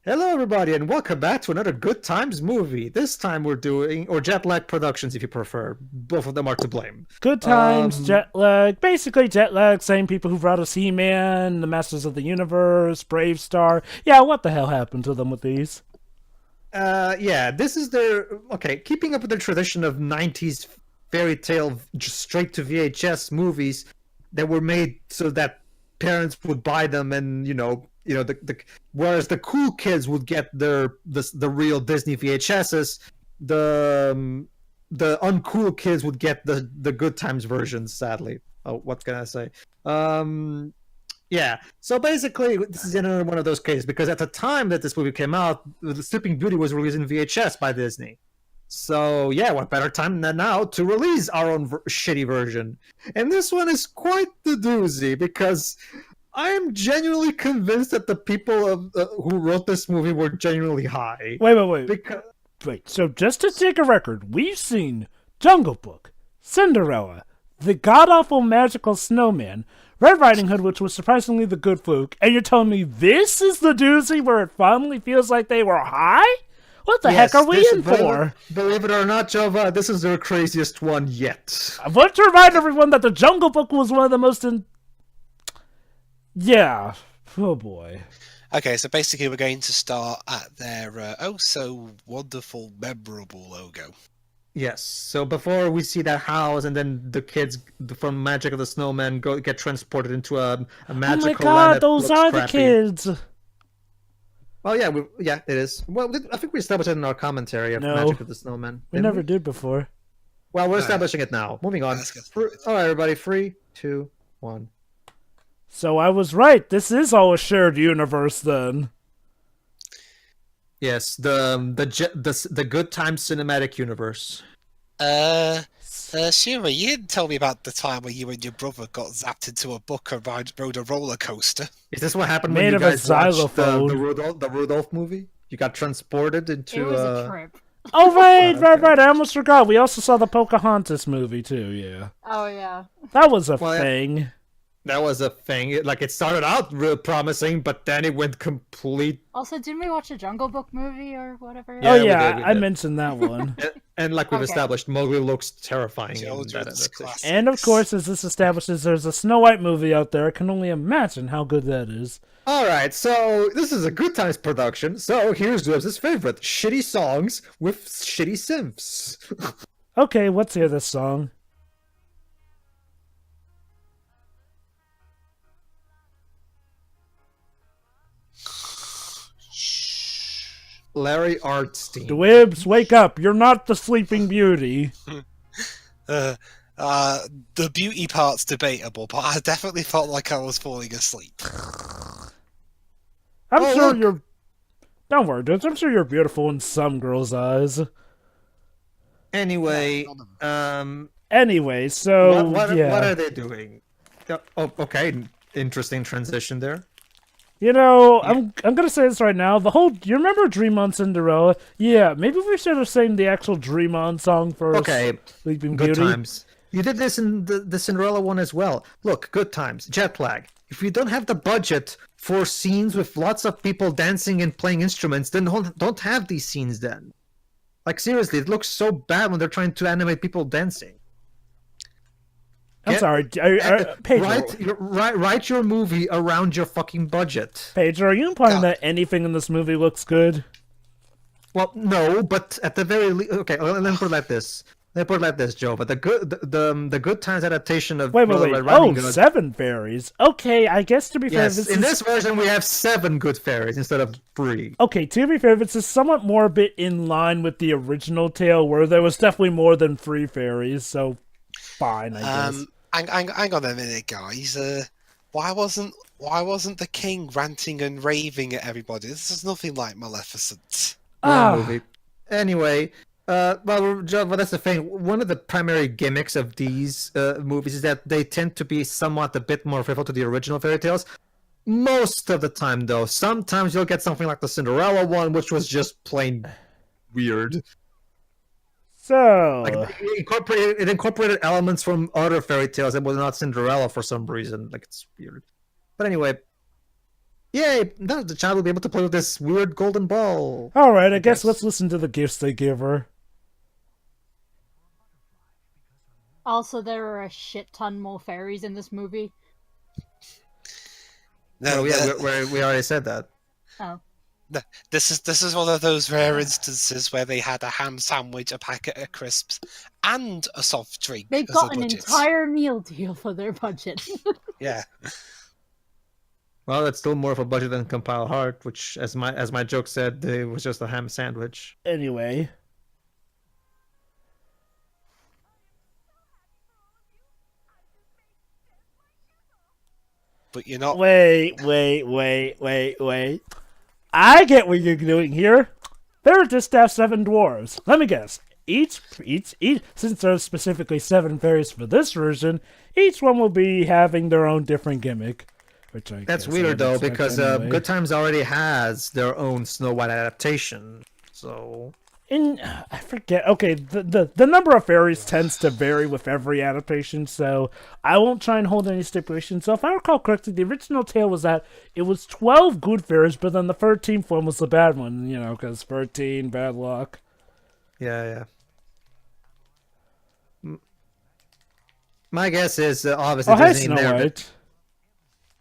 Hello, everybody, and welcome back to another Good Times movie. This time we're doing, or Jetlag Productions if you prefer. Both of them are to blame. Good times, Jetlag. Basically, Jetlag, same people who brought us He-Man, the Masters of the Universe, Brave Star. Yeah, what the hell happened to them with these? Yeah, this is their, okay, keeping up with the tradition of 90s fairy tale, just straight to VHS movies that were made so that parents would buy them and, whereas the cool kids would get the real Disney VHSs, the uncool kids would get the Good Times versions, sadly. Oh, what can I say? Yeah, so basically, this is another one of those cases because at the time that this movie came out, The Sleeping Beauty was released in VHS by Disney. So yeah, what better time than now to release our own shitty version? And this one is quite the doozy because I am genuinely convinced that the people who wrote this movie were genuinely high. Wait. Because Wait, so just to take a record, we've seen Jungle Book, Cinderella, The God-Awful Magical Snowman, Red Riding Hood, which was surprisingly the good fluke, and you're telling me this is the doozy where it finally feels like they were high? What the heck are we in for? Believe it or not, Jova, this is their craziest one yet. I want to remind everyone that the Jungle Book was one of the most Yeah. Oh boy. Okay, so basically we're going to start at their oh-so-wonderful, memorable logo. Yes, so before we see that house and then the kids from Magic of the Snowman get transported into a magical land. Oh my god, that those looks are crappy. the kids! Oh yeah, yeah, it is. Well, I think we established it in our commentary of Magic of the Snowman. We never did before. Well, we're establishing it now. Moving on. All right, everybody, 3, 2, 1. So I was right. This is all a shared universe then. Yes, the Good Times cinematic universe. Shira, you didn't tell me about the time where you and your brother got zapped into a book and rode a roller coaster. Is this what happened Made when you of a guys watched xylophone. the Rudolph movie? You got transported into. It was a trip. Oh right. I almost forgot. We also saw the Pocahontas movie too. Yeah. Oh yeah. That was a thing. That was a thing. It started out real promising, but then it went complete. Also, didn't we watch a Jungle Book movie or whatever? Yeah, Oh we yeah, did. I mentioned that one. And like we've Okay. established, Mowgli looks terrifying. Children's classics. And of course, as this establishes, there's a Snow White movie out there. I can only imagine how good that is. All right, so this is a Good Times production. So here's Dubs' favorite: shitty songs with shitty synths. Okay, let's hear this song. Larry Artstein. Dwibs, wake up! You're not the Sleeping Beauty. The beauty part's debatable, but I definitely felt like I was falling asleep. I'm Oh, sure look. you're. Don't worry, dudes. I'm sure you're beautiful in some girls' eyes. Anyway, Anyway, so what yeah. are they doing? Oh, okay, interesting transition there. You know, I'm gonna say this right now. You remember Dream on Cinderella? Yeah, maybe we should have sang the actual Dream on song first. Okay, Sleeping Good Beauty. Times. You did this in the Cinderella one as well. Look, Good Times, Jetlag. If you don't have the budget for scenes with lots of people dancing and playing instruments, then don't have these scenes then. Like seriously, it looks so bad when they're trying to animate people dancing. I'm sorry, Pedro. Write your movie around your fucking budget. Pedro, are you implying that anything in this movie looks good? Well, no, but at the very least, okay. Let me put it like this. Joe. But the Good Times adaptation of Wait. Red Riding Hood. 7 fairies. Okay, I guess to be fair, Yes, in this version we have 7 good fairies instead of 3. Okay, to be fair, this is somewhat more a bit in line with the original tale, where there was definitely more than 3 fairies. So, fine, I guess. Hang on a minute, guys. Why wasn't the king ranting and raving at everybody? This is nothing like Maleficent. Movie. Anyway, well, Joe, that's the thing. One of the primary gimmicks of these movies is that they tend to be somewhat a bit more faithful to the original fairy tales. Most of the time, though, sometimes you'll get something like the Cinderella one, which was just plain weird. So, Like it incorporated elements from other fairy tales that was not Cinderella for some reason. Like it's weird. But anyway, Yay! Now the child will be able to play with this weird golden ball. All right, I guess guess. let's listen to the gifts they give her. Also, there are a shit ton more fairies in this movie. No, Well, yeah, we already said that. Oh. this is one of those rare instances where they had a ham sandwich, a packet of crisps, and a soft drink. They've as got a an budget. entire meal deal for their budget. Yeah. Well, that's still more of a budget than Compile Heart, which, as my joke said, it was just a ham sandwich. Anyway. But you're not. Wait. I get what you're doing here. There just have 7 dwarves. Let me guess. Each, since there's specifically 7 fairies for this version, each one will be having their own different gimmick. Which I That's guess I weird would though, expect because anyway. Good Times already has their own Snow White adaptation. So I forget. Okay, the number of fairies tends to vary with every adaptation, so I won't try and hold any stipulations. So if I recall correctly, the original tale was that it was 12 good fairies, but then the 13th one was the bad one, because 13, bad luck. yeah. My guess is obviously Oh, hi, Disney Snow narrative-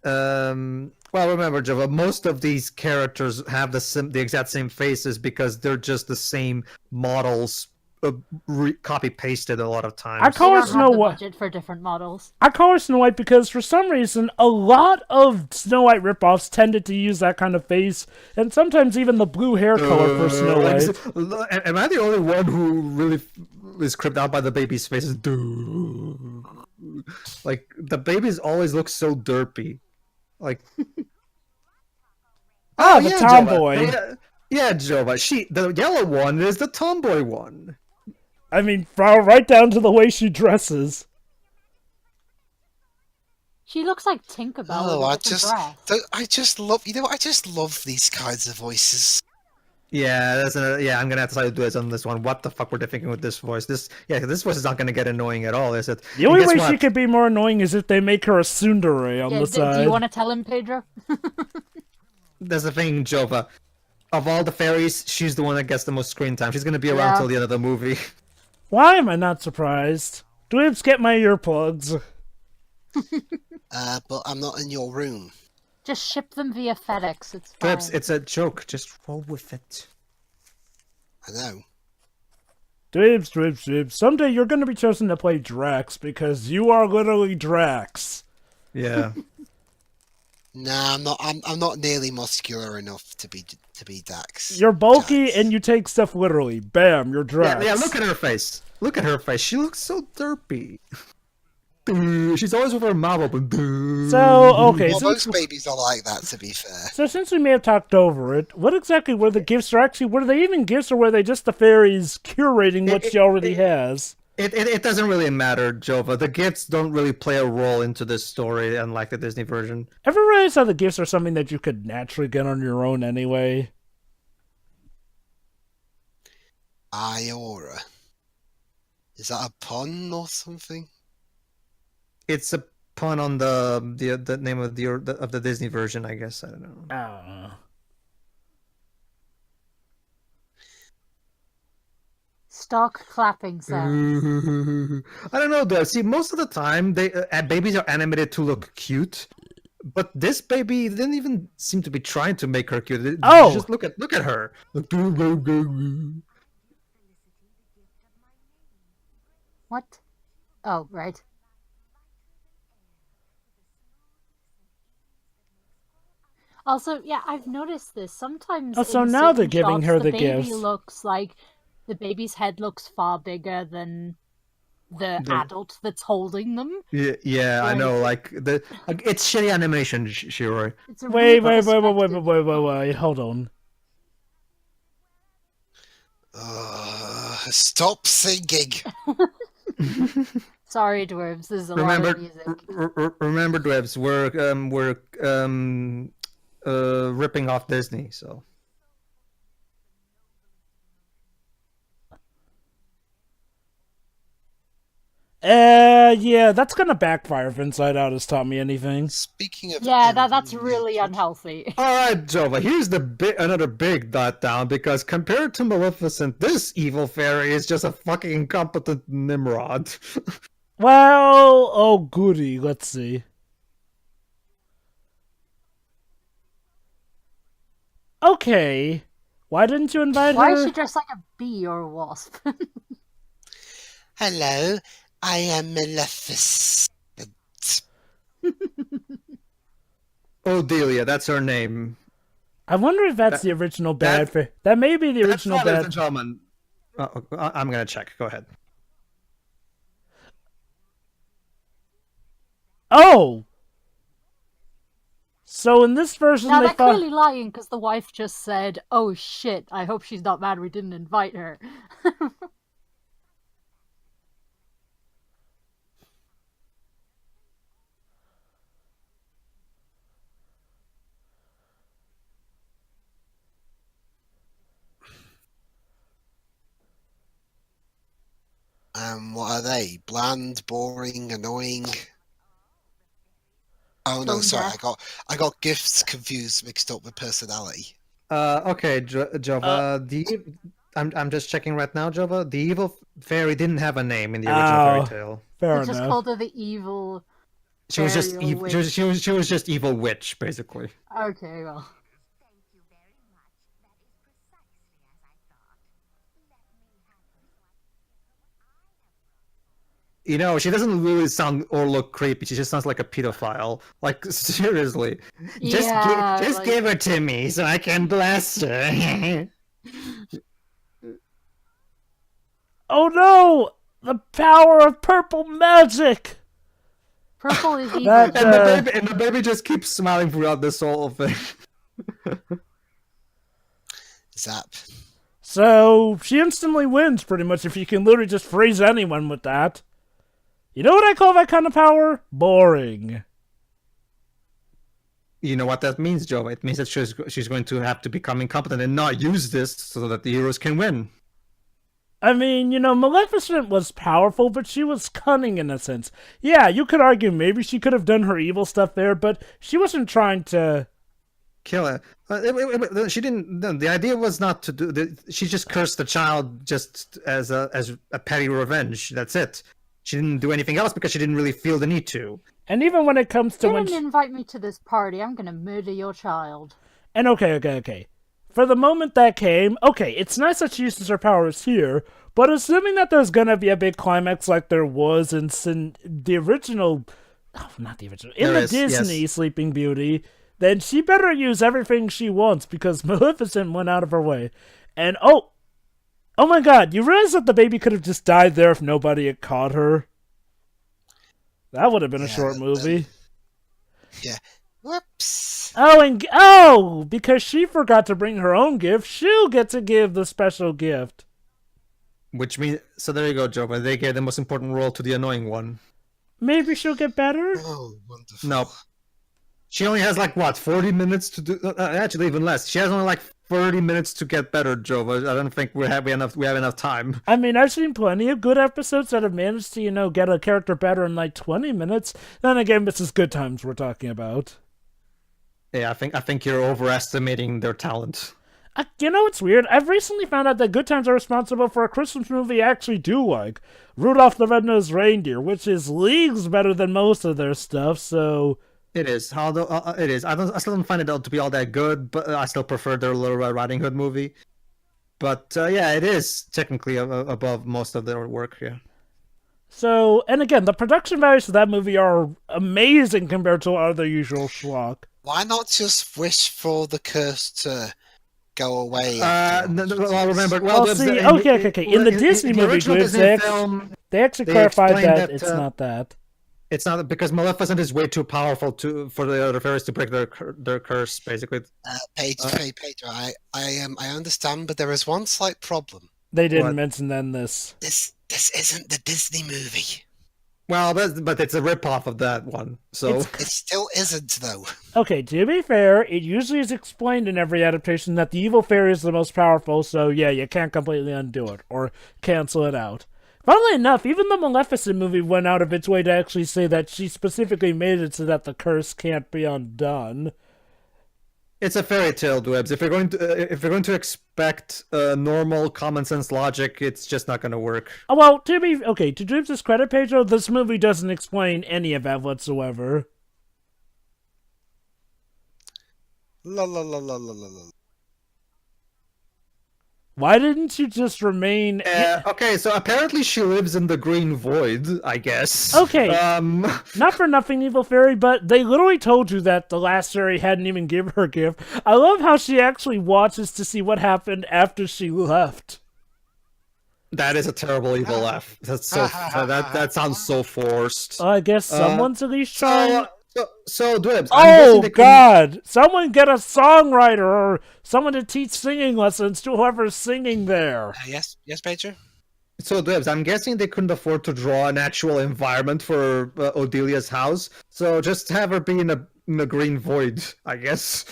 White. Well, remember, Jova, most of these characters have the exact same faces because they're just the same models, copy pasted a lot of times. I call They her don't Snow have the White. budget for different models. I call her Snow White because for some reason a lot of Snow White ripoffs tended to use that kind of face, and sometimes even the blue hair color for Snow White. Am I the only one who really is creeped out by the baby's faces? Dude. Like, the babies always look so derpy. Like, Ah, the tomboy. Jova. Yeah, Jova. The yellow one is the tomboy one. I mean, right down to the way she dresses. She looks like Tinkerbell Oh, with a I different just, dress. I just love. I just love these kinds of voices. Yeah, I'm gonna have to side with on this one. What the fuck were they thinking with this voice? This voice is not gonna get annoying at all, is it? The only And guess way she what? could be more annoying is if they make her a tsundere on Yeah, the do side. you want to tell him, Pedro? That's the thing, Jova. Of all the fairies, she's the one that gets the most screen time. She's gonna be around Yeah. till the end of the movie. Why am I not surprised? Dweebs, get my earplugs. But I'm not in your room. Just ship them via FedEx. It's fine. Flips, it's a joke. Just roll with it. I know. Dweebs. Someday you're going to be chosen to play Drax because you are literally Drax. Yeah. Nah, I'm not. I'm not nearly muscular enough to be Dax. You're bulky Dax. and you take stuff literally. Bam, you're Drax. Yeah, look at her face. Look at her face. She looks so derpy. She's always with her mouth open. So, okay, Well, since, most babies are like that, to be fair. so since we may have talked over it, what exactly were the gifts, or actually, were they even gifts, or were they just the fairies curating what she already has? It doesn't really matter, Jova. The gifts don't really play a role into this story, unlike the Disney version. Ever realize how the gifts are something that you could naturally get on your own anyway? Iora. Is that a pun or something? It's a pun on the name of the Disney version, I guess. I don't know. I don't know. Stock clapping sound. I don't know, though. See, most of the time, babies are animated to look cute, but this baby didn't even seem to be trying to make her cute. Oh! Just look at her. What? Oh, right. Also, yeah, I've noticed this. Sometimes Oh, so in now they're certain giving shots, her the baby gifts. looks like the baby's head looks far bigger than the adult that's holding them. Yeah, I know. Like it's shitty animation, Shiroi. It's a Wait, really wait, hold on. Stop singing. Sorry, dwarves. This is a lot of music. Remember, Dwebs, we're ripping off Disney, so. Yeah, that's gonna backfire if Inside Out has taught me anything. Speaking of Yeah, that's envy, really unhealthy. All right, Jova. Here's another big dot down because compared to Maleficent, this evil fairy is just a fucking incompetent Nimrod. Well, oh goody, let's see. Okay, why didn't you invite Why her? is she dressed like a bee or a wasp? Hello, I am Maleficent. Oh, Delia, that's her name. I wonder if that's the original bad fairy. That may be the original That's not, ladies bad. and gentlemen. I'm gonna check. Go ahead. Oh! So in this version, Now they they're thought. clearly lying because the wife just said, "Oh shit! I hope she's not mad we didn't invite her." What are they? Bland, boring, annoying? Oh no, Tone sorry, deaf. I got gifts confused, mixed up with personality. Okay, Jova. I'm just checking right now, Jova. The evil fairy didn't have a name in the original Oh. fairy tale. Fair They just enough. called her the evil. She was just Fairy or evil. witch. She was just evil witch, basically. Okay, well. You know, she doesn't really sound or look creepy. She just sounds like a pedophile. Like seriously, Yeah, just like- give her to me so I can bless her. Oh no! The power of purple magic! Purple is evil. That, And the baby just keeps smiling throughout this whole thing. Zap. So, she instantly wins, pretty much, if you can literally just freeze anyone with that. You know what I call that kind of power? Boring. You know what that means, Joe? It means that she's going to have to become incompetent and not use this so that the heroes can win. I mean, you know, Maleficent was powerful, but she was cunning in a sense. Yeah, you could argue maybe she could have done her evil stuff there, but she wasn't trying to... Kill her. She didn't. No, the idea was not to do. She just cursed the child just as a petty revenge. That's it. She didn't do anything else because she didn't really feel the need to. And even when it comes to You when... didn't invite me to this party. I'm gonna murder your child. And okay. For the moment that came, okay, it's nice that she uses her powers here, but assuming that there's gonna be a big climax like there was in the original... Oh, not the original. In There the is, Disney yes. Sleeping Beauty, then she better use everything she wants because Maleficent went out of her way. And oh my god, you realize that the baby could have just died there if nobody had caught her? That would have been a short movie. Yeah. Whoops. Because she forgot to bring her own gift, she'll get to give the special gift. Which means, so there you go, Joe. But they gave the most important role to the annoying one. Maybe she'll get better? Oh, wonderful. Nope. She only has like what, 40 minutes to do? Actually, even less. She has only like 30 minutes to get better, Joe. I don't think we have enough time. I mean, I've seen plenty of good episodes that have managed to, you know, get a character better in like 20 minutes. Then again, this is Goodtimes we're talking about. Yeah, I think you're overestimating their talent. You know what's weird? I've recently found out that Goodtimes are responsible for a Christmas movie I actually do like, Rudolph the Red-Nosed Reindeer, which is leagues better than most of their stuff, so... It is. Although it is. I still don't find it to be all that good, but I still prefer their Little Red Riding Hood movie. But yeah, it is technically above most of their work here. So, and again, the production values of that movie are amazing compared to other usual schlock. Why not just wish for the curse to go away? Well, remember. Well, see, okay. In the Disney movie, original Goods, Disney film, they actually they clarified explained that that, it's not that. it's not because Maleficent is way too powerful for the other fairies to break their curse. Basically, Pedro, I understand, but there is one slight problem. They didn't What? mention then this. This isn't the Disney movie. well, but it's a ripoff of that one. So It's- It still isn't, though. Okay, to be fair, it usually is explained in every adaptation that the evil fairy is the most powerful, so yeah, you can't completely undo it, or cancel it out. Funnily enough, even the Maleficent movie went out of its way to actually say that she specifically made it so that the curse can't be undone. It's a fairy tale, Dwebs. If you're going to expect normal common sense logic, it's just not going to work. Oh, well, to Dreams' credit page, though, this movie doesn't explain any of that whatsoever. La la la la la la la. Why didn't you just remain... Okay, so apparently she lives in the Green Void, I guess. Okay. Not for nothing, Evil Fairy, but they literally told you that the last fairy hadn't even given her gift. I love how she actually watches to see what happened after she left. That is a terrible evil laugh. That's so that sounds so forced. I guess someone's at least trying... So Dwebs. Oh God! Someone get a songwriter or someone to teach singing lessons to whoever's singing there. Yes, Pager. So Dwebs, I'm guessing they couldn't afford to draw an actual environment for Odelia's house, so just have her be in a green void, I guess.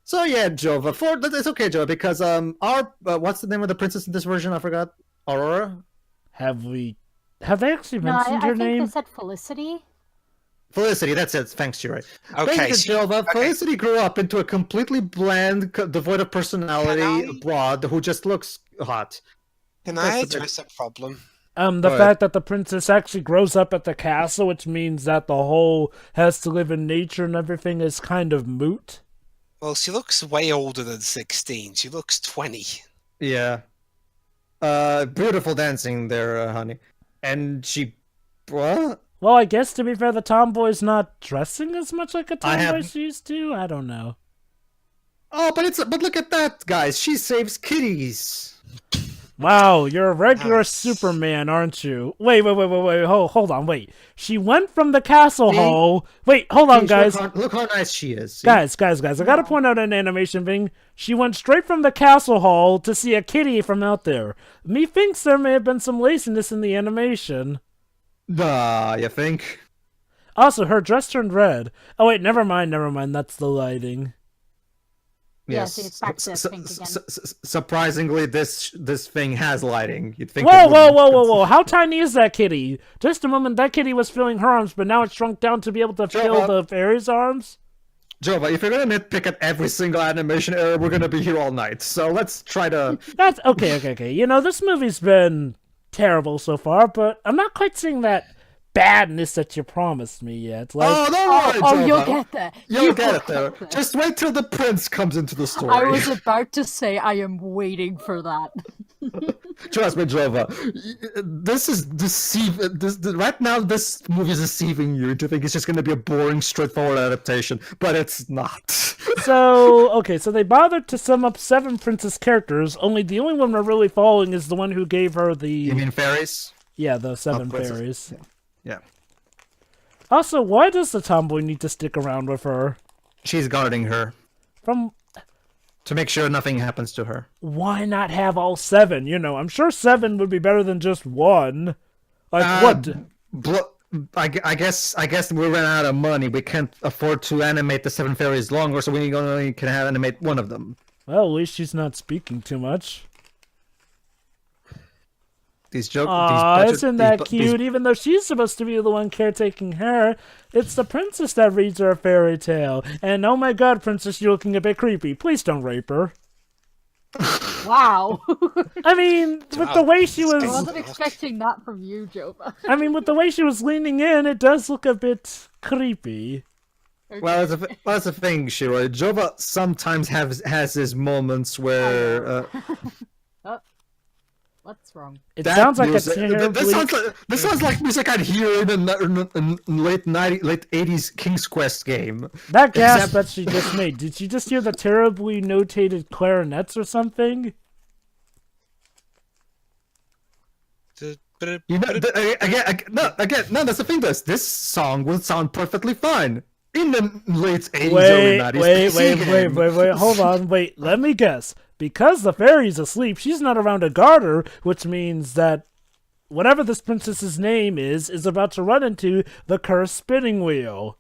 So yeah, Jova. It's okay, Jova, because our what's the name of the princess in this version? I forgot. Aurora. Have they actually No, mentioned her I think name? they said Felicity. Felicity, that's it. Thanks, you're right. Okay, Felicity grew up into a completely bland, devoid of personality broad who just looks hot. Can I address a problem? The fact that the princess actually grows up at the castle, which means that the whole has to live in nature and everything is kind of moot. Well, she looks way older than 16. She looks 20. Yeah. Beautiful dancing there, honey. And she... What? Well, I guess to be fair, the tomboy's not dressing as much like a tomboy she used to. I don't know. Oh, but look at that, guys. She saves kitties. Wow, you're a regular Superman, aren't you? Wait, hold on, wait. She went from the castle hall. Wait, hold on, guys. Look how nice she is. See? Guys, I gotta point out an animation thing. She went straight from the castle hall to see a kitty from out there. Methinks there may have been some laziness in the animation. You think? Also, her dress turned red. Oh wait, never mind, that's the lighting. Yes, see, it's back to pink again. Surprisingly, this thing has lighting. You'd think. Whoa! How tiny is that kitty? Just a moment, that kitty was filling her arms, but now it's shrunk down to be able to fill the fairy's arms. Jova, if you're gonna nitpick at every single animation error, we're gonna be here all night. So let's try to. That's okay. You know, this movie's been terrible so far, but I'm not quite seeing that badness that you promised me yet. Like, don't worry, Jova. You'll get there. You'll get it there. Just wait till the prince comes into the story. I was about to say I am waiting for that. Trust me, Jova. This is deceiving. Right now, this movie is deceiving you into thinking it's just going to be a boring, straightforward adaptation, but it's not. So they bothered to sum up 7 princess characters. Only the only one we're really following is the one who gave her the. You mean fairies? Yeah, the 7 fairies. Yeah. Also, why does the tomboy need to stick around with her? She's guarding her. To make sure nothing happens to her. Why not have all 7? You know, I'm sure 7 would be better than just 1. Like, what? I guess we ran out of money. We can't afford to animate the 7 fairies longer, so we only can animate one of them. Well, at least she's not speaking too much. These jokes. Isn't that cute? Even though she's supposed to be the one caretaking her, it's the princess that reads her a fairy tale. And oh my god, princess, you're looking a bit creepy. Please don't rape her. Wow. I mean, with the way she was... I wasn't expecting that from you, Jova. I mean, with the way she was leaning in, it does look a bit creepy. Okay. Well, that's the thing, Shiro. Jova sometimes has his moments where. What's wrong? It sounds like music, a terribly... This sounds like music I'd hear in late 80s King's Quest game. That gasp that she just made, did she just hear the terribly notated clarinets or something? You know, again, that's the thing. This song would sound perfectly fine in the late 80s, early 90s. Wait, hold on, let me guess. Because the fairy's asleep, she's not around to guard her, which means that whatever this princess's name is about to run into the cursed spinning wheel.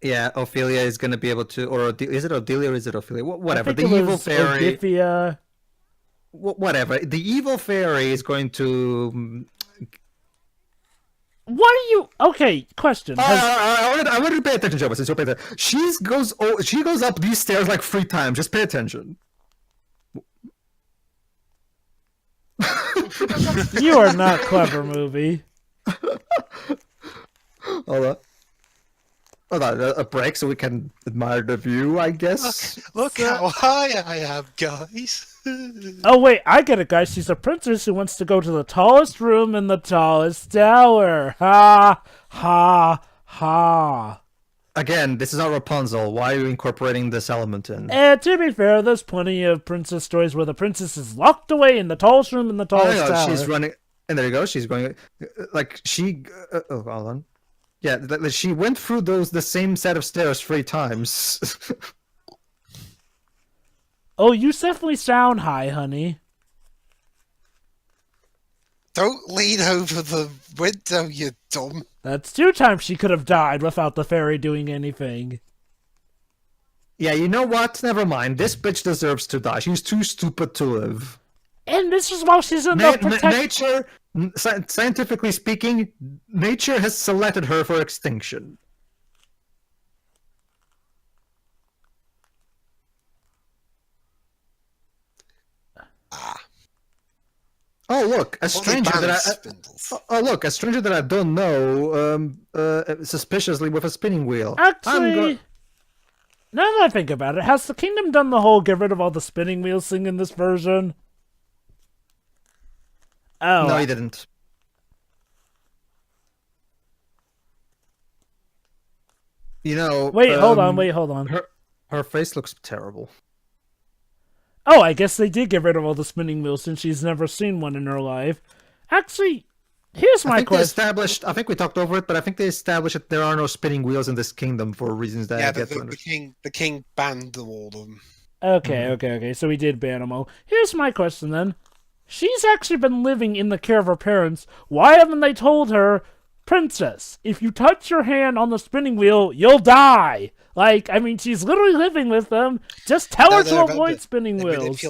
Yeah, Ophelia is going to be able to, or is it Odelia or is it Ophelia? Whatever, the it evil was fairy. Odifia. whatever. The evil fairy is going to. What are you? Okay, question. I wanted to pay attention, Joe. Since you're paying attention, she goes up these stairs like 3 times. Just pay attention. You are not clever, movie. Hold on. Hold on, a break so we can admire the view, I guess. Look how high I am, guys. Oh wait, I get it, guys. She's a princess who wants to go to the tallest room in the tallest tower. Ha ha ha. Again, this is not Rapunzel. Why are you incorporating this element in? And to be fair, there's plenty of princess stories where the princess is locked away in the tallest room in the tallest tower. She's running, and there you go. She's going, like she. Oh, hold on. Yeah, she went through the same set of stairs 3 times. Oh, you definitely sound high, honey. Don't lean over the window, you dumb. That's 2 times she could have died without the fairy doing anything. Yeah, you know what? Never mind. This bitch deserves to die. She's too stupid to live. And this is while she's in the Nature, scientifically speaking, nature has selected her for extinction. Oh look, a stranger a stranger that I don't know, suspiciously with a spinning wheel. Actually, now that I think about it, has the kingdom done the whole get rid of all the spinning wheels thing in this version? Oh. No, he didn't. You know... Wait, hold on. Her face looks terrible. Oh, I guess they did get rid of all the spinning wheels since she's never seen one in her life. Actually, here's my question. I think we talked over it, but I think they established that there are no spinning wheels in this kingdom for reasons that I get to understand. The king banned all of them. Okay, so we did ban them all. Here's my question then. She's actually been living in the care of her parents. Why haven't they told her, Princess, if you touch your hand on the spinning wheel, you'll die? Like, I mean, she's literally living with them. Just tell her to avoid spinning wheels.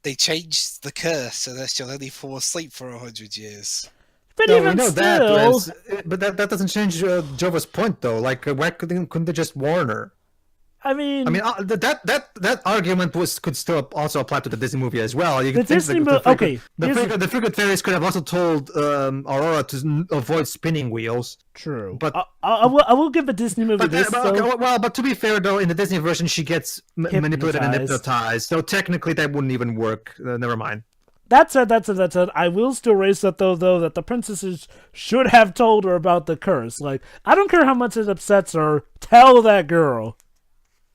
They changed the curse so that she'll only fall asleep for 100 years. But no, even we know still... but that doesn't change Jova's point, though. Like, why couldn't they just warn her? I mean, that argument could still also apply to the Disney movie as well. You could the Frigate Fairies could have also told Aurora to avoid spinning wheels. True, but I will give the Disney movie this. But to be fair, though, in the Disney version, she gets manipulated and hypnotized. So technically, that wouldn't even work. Never mind. That's it. I will still raise that though that the princesses should have told her about the curse. Like, I don't care how much it upsets her. Tell that girl.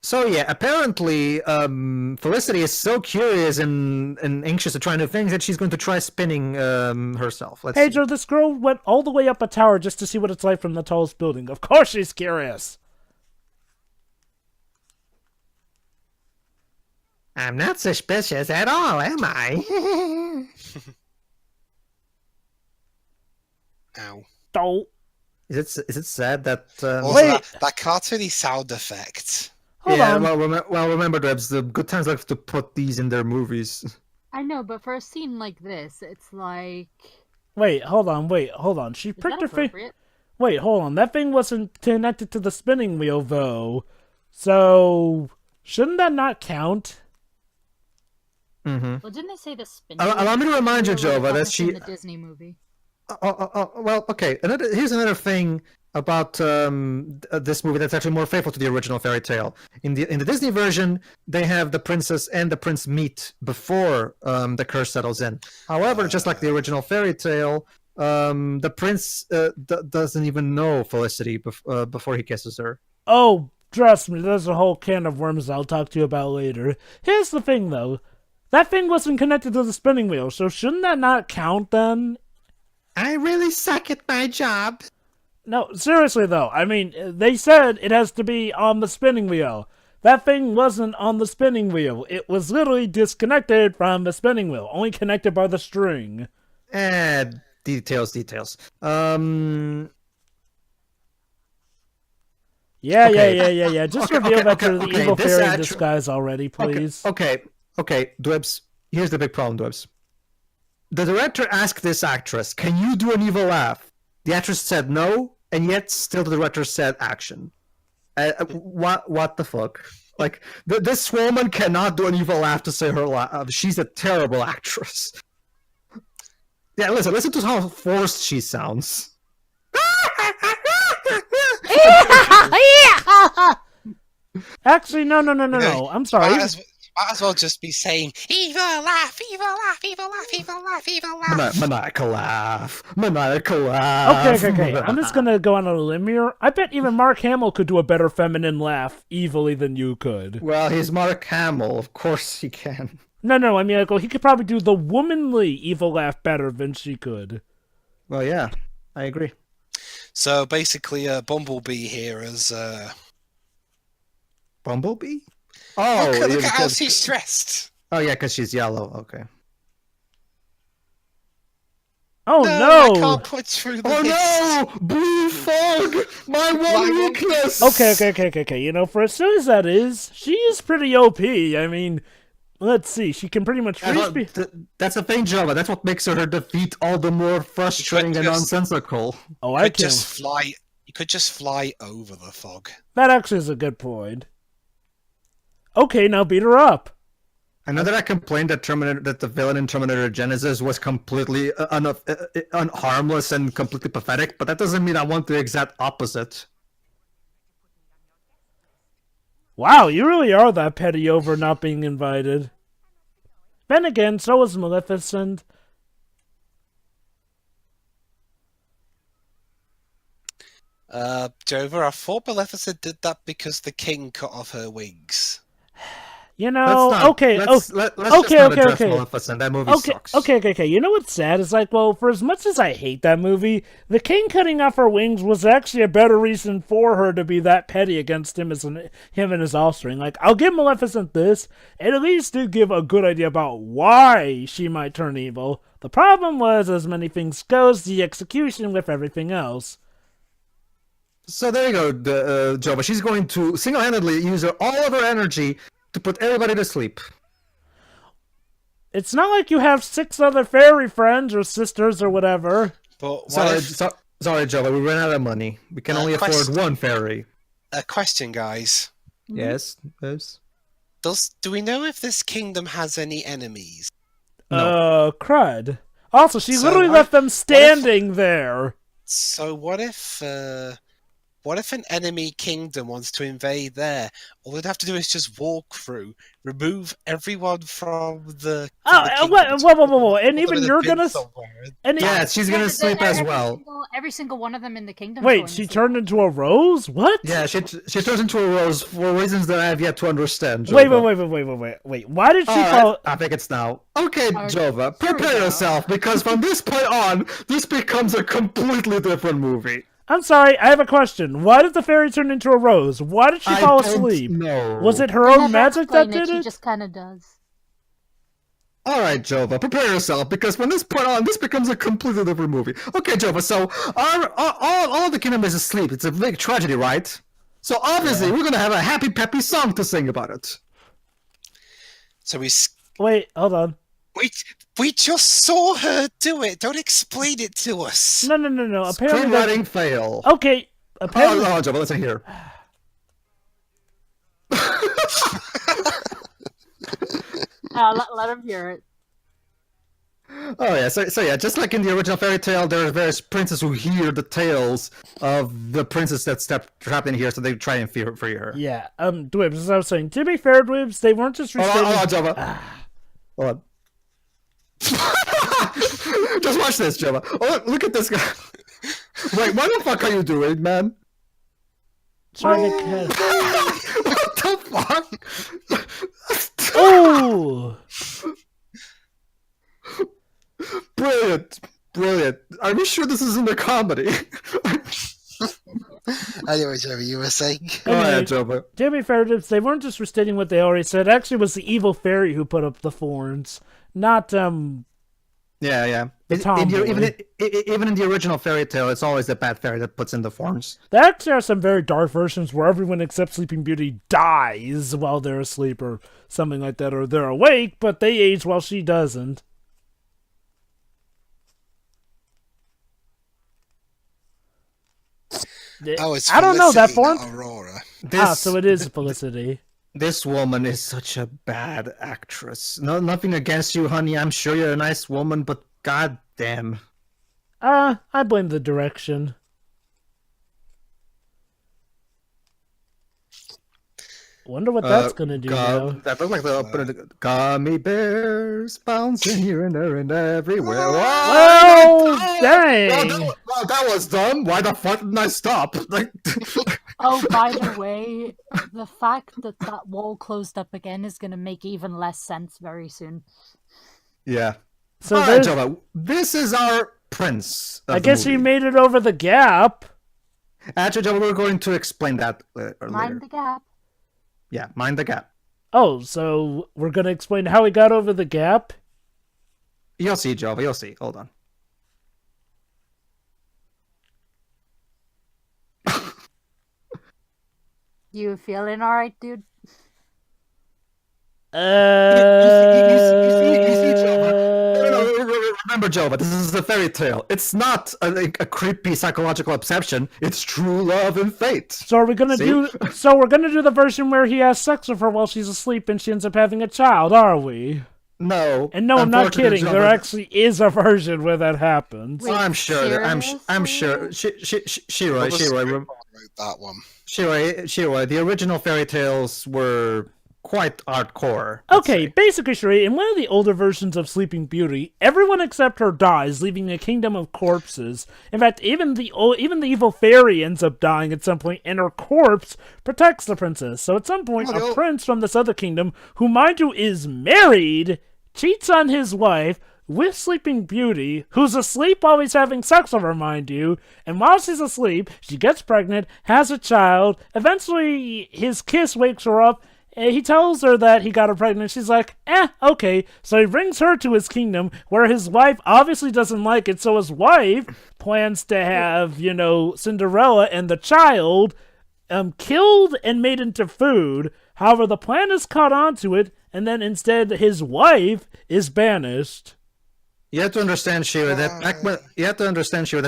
So yeah, apparently Felicity is so curious and anxious to try new things that she's going to try spinning herself. Hey Joe, this girl went all the way up a tower just to see what it's like from the tallest building. Of course she's curious. I'm not suspicious at all, am I? Ow. Oh. Is it sad that... that cartoony sound effect... Hold on. Well, remember, Drebs, the Good Times like to put these in their movies. I know, but for a scene like this, it's like... Wait, hold on. She pricked her finger. Wait, hold on. That thing wasn't connected to the spinning wheel, though. So, shouldn't that not count? Mm-hmm. Well, didn't they say the spinning wheel? Allow me to remind you, Jova, that in the Disney movie. Well, okay. Here's another thing about this movie that's actually more faithful to the original fairy tale. In the Disney version, they have the princess and the prince meet before the curse settles in. However, just like the original fairy tale, the prince doesn't even know Felicity before he kisses her. Oh, trust me, there's a whole can of worms I'll talk to you about later. Here's the thing, though. That thing wasn't connected to the spinning wheel, so shouldn't that not count, then? I really suck at my job. No, seriously though, I mean, they said it has to be on the spinning wheel. That thing wasn't on the spinning wheel. It was literally disconnected from the spinning wheel, only connected by the string. Details. Yeah. Just reveal that you're the evil fairy in disguise already, please. Okay, Dwebs, here's the big problem, Dwebs. The director asked this actress, "Can you do an evil laugh?" The actress said no, and yet still the director said action. What the fuck? Like, this woman cannot do an evil laugh to say her laugh. She's a terrible actress. Yeah, listen to how forced she sounds. Actually, no. I'm sorry. Might as well just be saying, evil laugh, evil laugh, evil laugh, evil laugh, evil laugh. Maniacal laugh. Maniacal laugh. Okay. I'm just gonna go on a limb here. I bet even Mark Hamill could do a better feminine laugh evilly than you could. Well, he's Mark Hamill. Of course he can. No. I mean, like, he could probably do the womanly evil laugh better than she could. Well, yeah. I agree. So basically, Bumblebee here is... Bumblebee? Oh, look at how she's dressed. Oh, yeah, because she's yellow. Okay. Oh, I can't put through the Oh, mist. no! Blue fog! My one weakness! Okay. You know, for as silly as that is, she is pretty OP. I mean, let's see. She can pretty much reach... That's the thing, Java. That's what makes her defeat all the more frustrating and nonsensical. Oh, I can just fly. You could just fly over the fog. That actually is a good point. Okay, now beat her up. I know that I complained that the villain in Terminator Genesis was completely harmless and completely pathetic, but that doesn't mean I want the exact opposite. Wow, you really are that petty over not being invited. Then again, so was Maleficent. Jova, I thought Maleficent did that because the king cut off her wings. You know, okay. Let's just not address Maleficent. That movie sucks. Okay. You know what's sad? It's like, well, for as much as I hate that movie, the king cutting off her wings was actually a better reason for her to be that petty against him and his offspring. Like, I'll give Maleficent this. It at least did give a good idea about why she might turn evil. The problem was, as many things goes, the execution with everything else. So there you go, Jova. She's going to single-handedly use all of her energy to put everybody to sleep. It's not like you have 6 other fairy friends or sisters or whatever. But sorry, Jova, we ran out of money. We can only afford one fairy. A question, guys. Yes. Do we know if this kingdom has any enemies? No. Crud. Also, she literally left them standing there. So what if an enemy kingdom wants to invade there? All they'd have to do is just walk through, remove everyone from the. Whoa! And even you're gonna. Yeah, she's gonna sleep as well. Every single one of them in the kingdom. Wait, she turned into a rose? What? Yeah, she turns into a rose for reasons that I have yet to understand. Jova. Wait. Why did she call? I think it's now. Okay, Jova, prepare yourself because from this point on, this becomes a completely different movie. I'm sorry, I have a question. Why did the fairy turn into a rose? Why did she fall asleep? No. Was it her own magic that did it? She just kind of does. Alright, Jova, prepare yourself, because from this point on, this becomes a completely different movie. Okay, Jova, so all the kingdom is asleep. It's a big tragedy, right? So obviously, we're gonna have a happy, peppy song to sing about it. So Wait, hold on. We just saw her do it. Don't explain it to us. No. Apparently, Screenwriting fail. Okay. Apparently... Oh, Jova, listen here. Let him hear it. Oh yeah, so yeah, just like in the original fairy tale, there are various princes who hear the tales of the princess that's trapped in here, so they try and free her. Yeah, Dwibs, as I was saying, to be fair, Dwibs, they weren't just Hold on, Jova. Hold on. Just watch this, Jova. Oh, look at this guy. Wait, what the fuck are you doing, man? Trying to catch. What the fuck? Oh! Brilliant. Are we sure this isn't a comedy? Anyway, Jova, you were saying? Go ahead, Jova. To be fair, they weren't just restating what they already said. Actually, it was the evil fairy who put up the thorns, not Yeah. tomboy. Even in the original fairy tale, it's always the bad fairy that puts in the forms. There actually are some very dark versions where everyone except Sleeping Beauty dies while they're asleep or something like that, or they're awake, but they age while she doesn't. Oh, it's I don't know that Felicity, font. not Aurora. So it is Felicity. This woman is such a bad actress. No, nothing against you, honey. I'm sure you're a nice woman, but goddamn. I blame the direction. Wonder what that's gonna do, though. That looked like the opening of the gummy bears bouncing here and there and everywhere. Well, dang! That was dumb. Why the fuck didn't I stop? Like, Oh, by the way, the fact that that wall closed up again is going to make even less sense very soon. yeah. So All right, there's, Jova, this is our prince. I guess he made it over the gap. Actually, Jova, we're going to explain that later. Mind the gap. Yeah, mind the gap. Oh, so we're gonna explain how he got over the gap? You'll see, Jova. You'll see. Hold on. You feeling alright, dude? Remember, Jova, this is a fairy tale. It's not a creepy psychological obsession. It's true love and fate. So are we gonna See? do? So we're gonna do the version where he has sex with her while she's asleep and she ends up having a child, are we? No. And no, I'm not Unfortunately, kidding. Jova, There actually is a version where that happens. Wait, I'm sure. I'm sure. seriously? Shiroi. Wrote that one. Shiroi. The original fairy tales were quite hardcore. Okay, basically, Sheree, in one of the older versions of Sleeping Beauty, everyone except her dies, leaving a kingdom of corpses. In fact, even the evil fairy ends up dying at some point, and her corpse protects the princess. So at some point, a prince from this other kingdom, who, mind you, is married, cheats on his wife with Sleeping Beauty, who's asleep while he's having sex with her, mind you, and while she's asleep, she gets pregnant, has a child, eventually his kiss wakes her up, and he tells her that he got her pregnant. She's like, okay. So he brings her to his kingdom, where his wife obviously doesn't like it, so his wife plans to have, Cinderella and the child killed and made into food. However, the plan is caught onto it, and then instead his wife is banished. You have to understand, Shira, that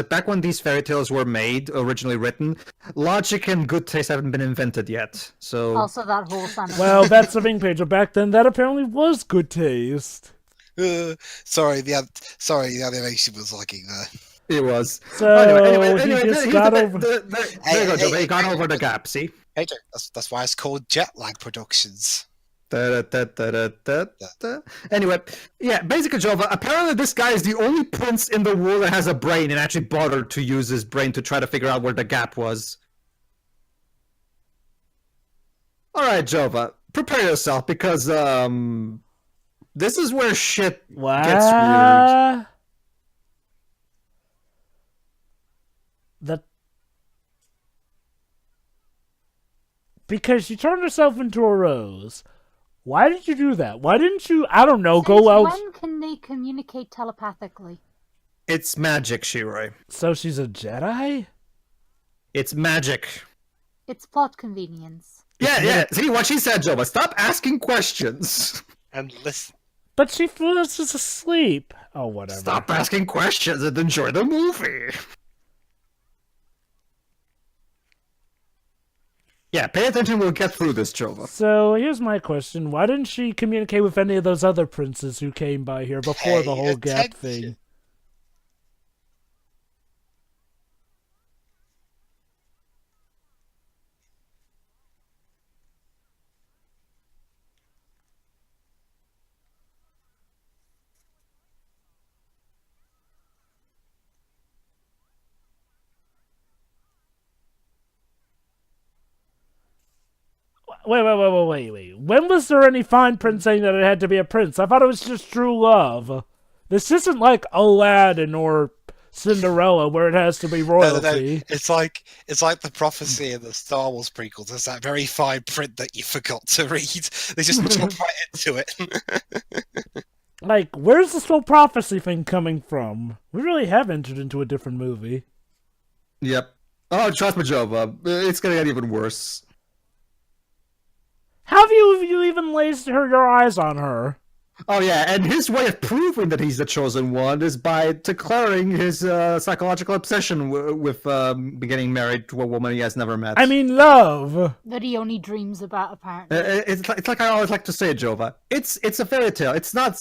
back when these fairy tales were made, originally written, logic and good taste haven't been invented yet. So Also, that whole sentence. Well, that's the thing, Pedro. Back then, that apparently was good taste. Sorry, the animation was lagging there. it was. So Anyway, he just got over. there you go, Joe. He got over the gap. See. Hey, Joe, that's why it's called Jetlag Productions. Anyway, yeah, basically, Jova, apparently this guy is the only prince in the world that has a brain and actually bothered to use his brain to try to figure out where the gap was. Alright, Jova, prepare yourself, because, this is where shit gets weird. Because she turned herself into a rose. Why did you do that? Why didn't you, I don't know, go out... When can they communicate telepathically? It's magic, Shiroi. So she's a Jedi? It's magic. It's plot convenience. Yeah. See what she said, Jova. Stop asking questions. And listen. But she was just asleep. Oh, whatever. Stop asking questions and enjoy the movie. Yeah, pay attention. We'll get through this, Jova. So here's my question: why didn't she communicate with any of those other princes who came by here before the whole gap thing? Wait. When was there any fine print saying that it had to be a prince? I thought it was just true love. This isn't like Aladdin or Cinderella where it has to be royalty. No. It's like the prophecy in the Star Wars prequels. There's that very fine print that you forgot to read. They just jump right into it. Like, where's this whole prophecy thing coming from? We really have entered into a different movie. Yep. Oh, trust me, Jova. It's gonna get even worse. How have you even laid your eyes on her? Oh yeah, and his way of proving that he's the chosen one is by declaring his psychological obsession with getting married to a woman he has never met. I mean, love. That he only dreams about, apparently. It's like I always like to say, Jova. It's a fairy tale. It's not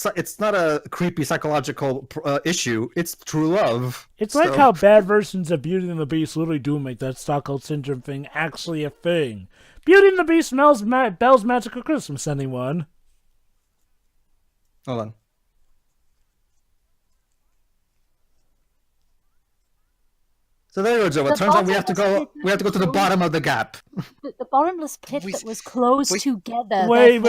a creepy psychological issue. It's true love. It's like how bad versions of Beauty and the Beast literally do make that Stockholm Syndrome thing actually a thing. Beauty and the Beast smells Belle's Magical Christmas, anyone? Hold on. So there you go, Joe. It turns out we have to go to the bottom of the gap. The bottomless pit that was closed together. Wait.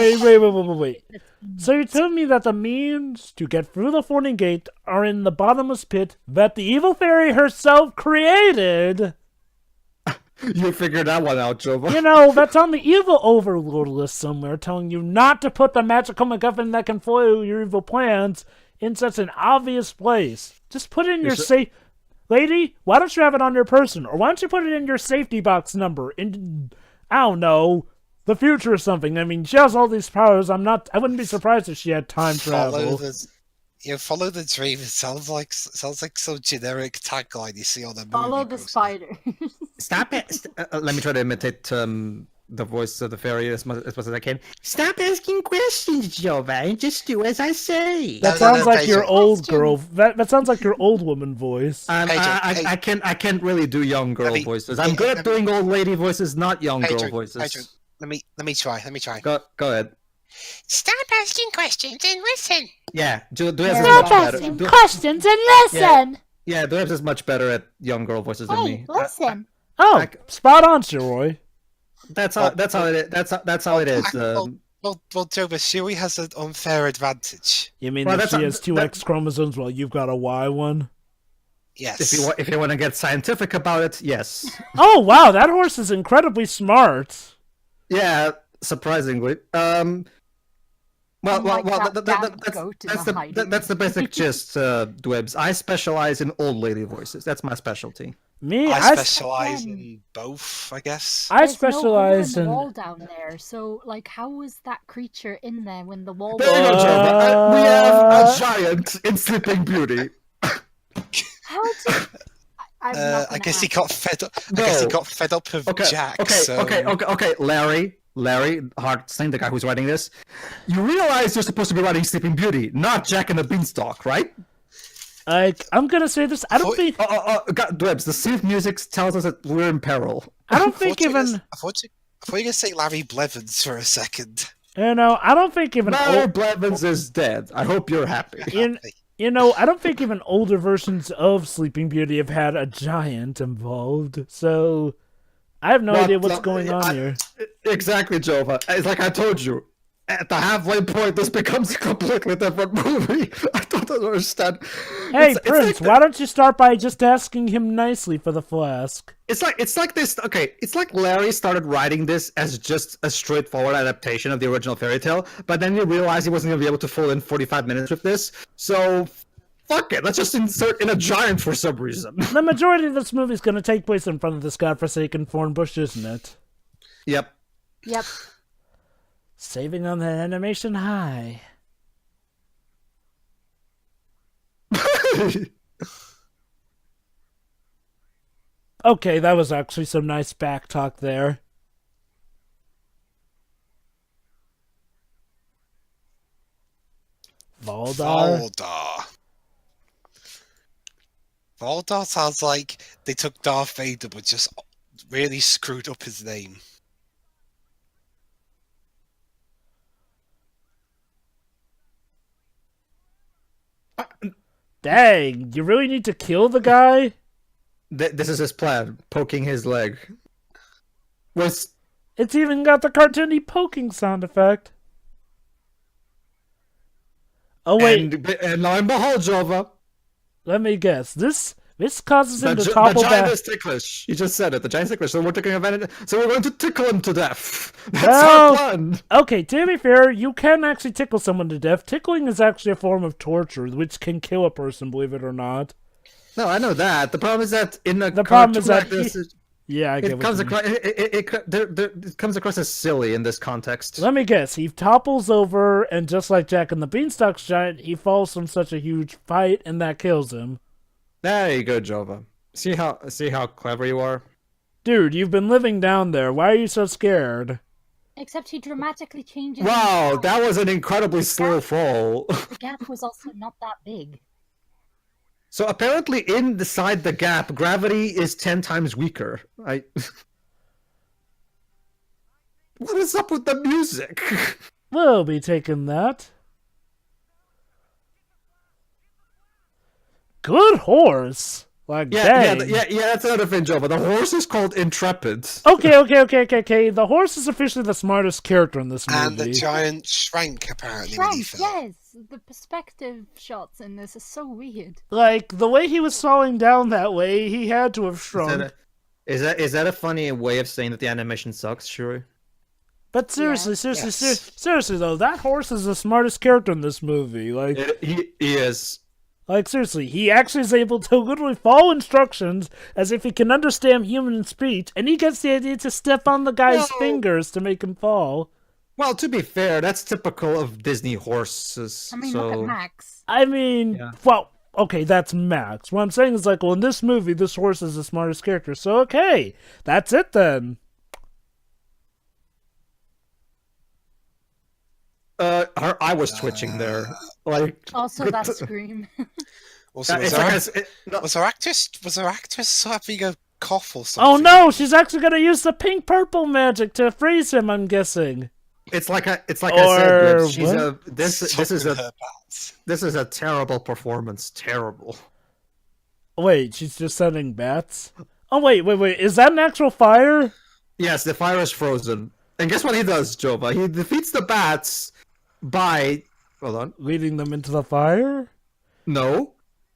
So you're telling me that the means to get through the Thorny Gate are in the bottomless pit that the evil fairy herself created? You figured that one out, Jova. You know, that's on the evil overlord list somewhere, telling you not to put the magical MacGuffin that can foil your evil plans in such an obvious place. Just put it in your safe... Lady, why don't you have it on your person? Or why don't you put it in your safety box number? In, I don't know, the future or something. I mean, she has all these powers. I wouldn't be surprised if she had time travel. Follow the dream. It sounds like some generic tagline you see on a movie. Follow the spider. Stop it. Let me try to imitate the voice of the fairy as much as I can. Stop asking questions, Jova, and just do as I say. That sounds like your old girl. That sounds like your old woman voice. I can't really do young girl voices. I'm good at doing old lady voices, not young girl voices. Let me try. Go ahead. Stop asking questions and listen. Yeah, Stop asking questions and listen. Yeah, Dwebs is much better at young girl voices than me. Listen. Spot on, Shiroy. That's how it is. That's how it is. Well, Joba, Shui has an unfair advantage. You mean that she has two X chromosomes while you've got a Y one? Yes. If you want to get scientific about it, yes. Oh wow, that horse is incredibly smart. Yeah, surprisingly. That's the basic gist, Dwebs. I specialize in old lady voices. That's my specialty. I specialize in both, I guess. I specialize in the wall down there. So, like, how was that creature in there when the wall? There you go, Jova. We have a giant in Sleeping Beauty. How did? I guess he got fed up. I guess he got fed up with Jack. Okay. Larry Hartstein, the guy who's writing this. You realize you're supposed to be writing Sleeping Beauty, not Jack and the Beanstalk, right? I'm gonna say this. I don't think. God, Dwebs, the synth music tells us that we're in peril. I don't think even. I thought you were gonna say Larry Blevins for a second. You know, I don't think even. Larry Blevins is dead. I hope you're happy. You know, I don't think even older versions of Sleeping Beauty have had a giant involved. So, I have no idea what's going on here. Exactly, Jova. It's like I told you. At the halfway point, this becomes a completely different movie. I don't understand. Hey, Prince, why don't you start by just asking him nicely for the flask? It's like this. Okay, it's like Larry started writing this as just a straightforward adaptation of the original fairy tale, but then he realized he wasn't going to be able to fill in 45 minutes with this. So, fuck it. Let's just insert in a giant for some reason. The majority of this movie is going to take place in front of this godforsaken thorn bush, isn't it? Yep. Saving on that animation high. Okay, that was actually some nice back talk there. Valdar sounds like they took Darth Vader but just really screwed up his name. Dang, you really need to kill the guy? This is his plan, poking his leg. It's even got the cartoony poking sound effect. Oh wait. And lo and behold, Jova. Let me guess. This This causes him to The topple giant back. is ticklish. You just said it. The giant's ticklish. So we're taking advantage. So we're going to tickle him to death. That's Well, our plan. Okay, to be fair, you can actually tickle someone to death. Tickling is actually a form of torture, which can kill a person, believe it or not. No, I know that. The problem is that in a The problem is cartoon that like this, Yeah, I get it what comes you mean. across. It comes across as silly in this context. Let me guess. He topples over, and just like Jack and the Beanstalk's giant, he falls from such a huge height, and that kills him. There you go, Jova. See how clever you are. Dude, you've been living down there. Why are you so scared? Except he dramatically changes. Wow, his that was an incredibly slow fall. The gap was also not that big. So apparently, inside the gap, gravity is 10 times weaker. What is up with the music? We'll be taking that. Good horse. Like, dang. Yeah, that's another thing, Joe. But the horse is called Intrepid. Okay. The horse is officially the smartest character in this movie. And the giant shrank, apparently, when he Right, fell. yes. The perspective shots in this are so weird. Like, the way he was falling down that way, he had to have shrunk. Is that a funny way of saying that the animation sucks, Shuri? But seriously, Yes. seriously though, that horse is the smartest character in this movie. Like, He is. Like, seriously, he actually is able to literally follow instructions as if he can understand human speech, and he gets the idea to step on the guy's fingers to make him fall. Well, to be fair, that's typical of Disney horses. I mean, so... look at Max. I mean, Yeah. well, okay, that's Max. What I'm saying is, like, well, in this movie, this horse is the smartest character, so okay, that's it then. Her eye was twitching there. Like, Also, that scream. Also, it's like was her actress having a cough or something? Oh no, she's actually gonna use the pink-purple magic to freeze him, I'm guessing. it's like I said, Or Liv, she's what? this is Stuck in a her bats. this is a terrible performance. Terrible. Wait, she's just sending bats? Oh, wait, is that an actual fire? Yes, the fire is frozen. And guess what he does, Jova? He defeats the bats by... Hold on. Leading them into the fire? No.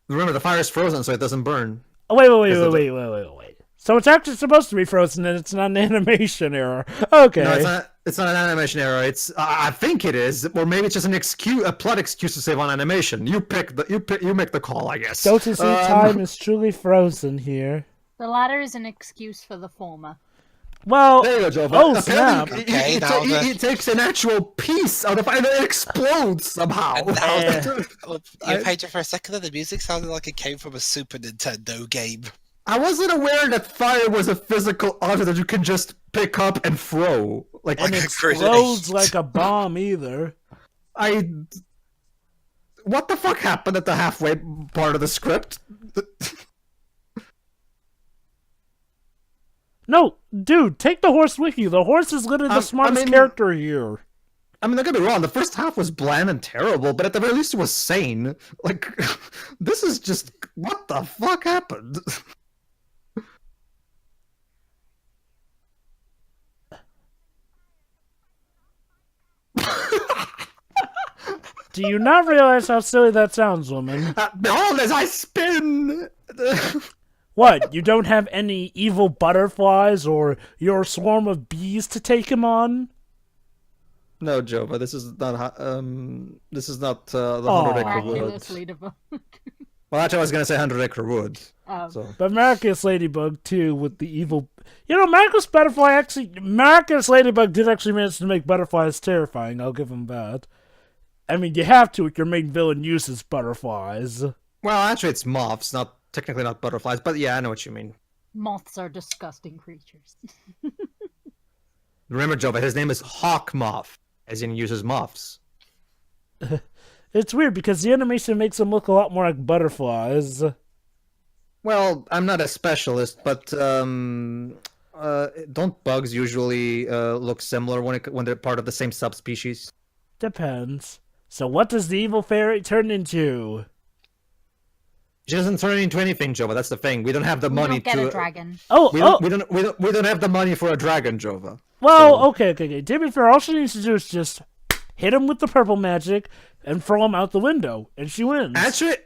Remember, the fire is frozen, so it doesn't burn. Oh, wait. So it's actually supposed to be frozen, and it's not an animation error. Okay. No, it's not an animation error. It's I think it is, or maybe it's just a plot excuse to save on animation. You make the call, I guess. Go to see time is truly frozen here. The latter is an excuse for the former. Well, There you go, Jova. oh, Apparently, snap. Okay, now he takes an actual piece out of it, and it explodes somehow. And now, Eh. you paid you for a second, and the music sounded like it came from a Super Nintendo game. I wasn't aware that fire was a physical object that you can just pick up and throw. Like, And a it grenade. explodes like a bomb either. What the fuck happened at the halfway part of the script? No, dude, take the horse with you. The horse is literally the smartest character here. I mean, don't get me wrong, the first half was bland and terrible, but at the very least it was sane. Like, this is just... What the fuck happened? Do you not realize how silly that sounds, woman? Behold as I spin! What, you don't have any evil butterflies or your swarm of bees to take him on? No, Jova, this is not the Aw. 100 acre Miraculous wood. ladybug. Well, actually, I was gonna say 100 acre wood. Oh. So. But Marcus Ladybug, too, with the evil... You know, Marcus Ladybug did actually manage to make butterflies terrifying, I'll give him that. I mean, you have to if your main villain uses butterflies. Well, actually, it's moths, technically not butterflies, but yeah, I know what you mean. Moths are disgusting creatures. Remember, Jova, his name is Hawk Moth, as in uses moths. It's weird because the animation makes them look a lot more like butterflies. Well, I'm not a specialist, but don't bugs usually look similar when they're part of the same subspecies? Depends. So what does the evil fairy turn into? She doesn't turn into anything, Jova. That's the thing. We don't have the We money don't get to. a dragon. We don't have the money for a dragon, Jova. Well, So- okay. To be fair, all she needs to do is just hit him with the purple magic, and throw him out the window, and she wins. Actually,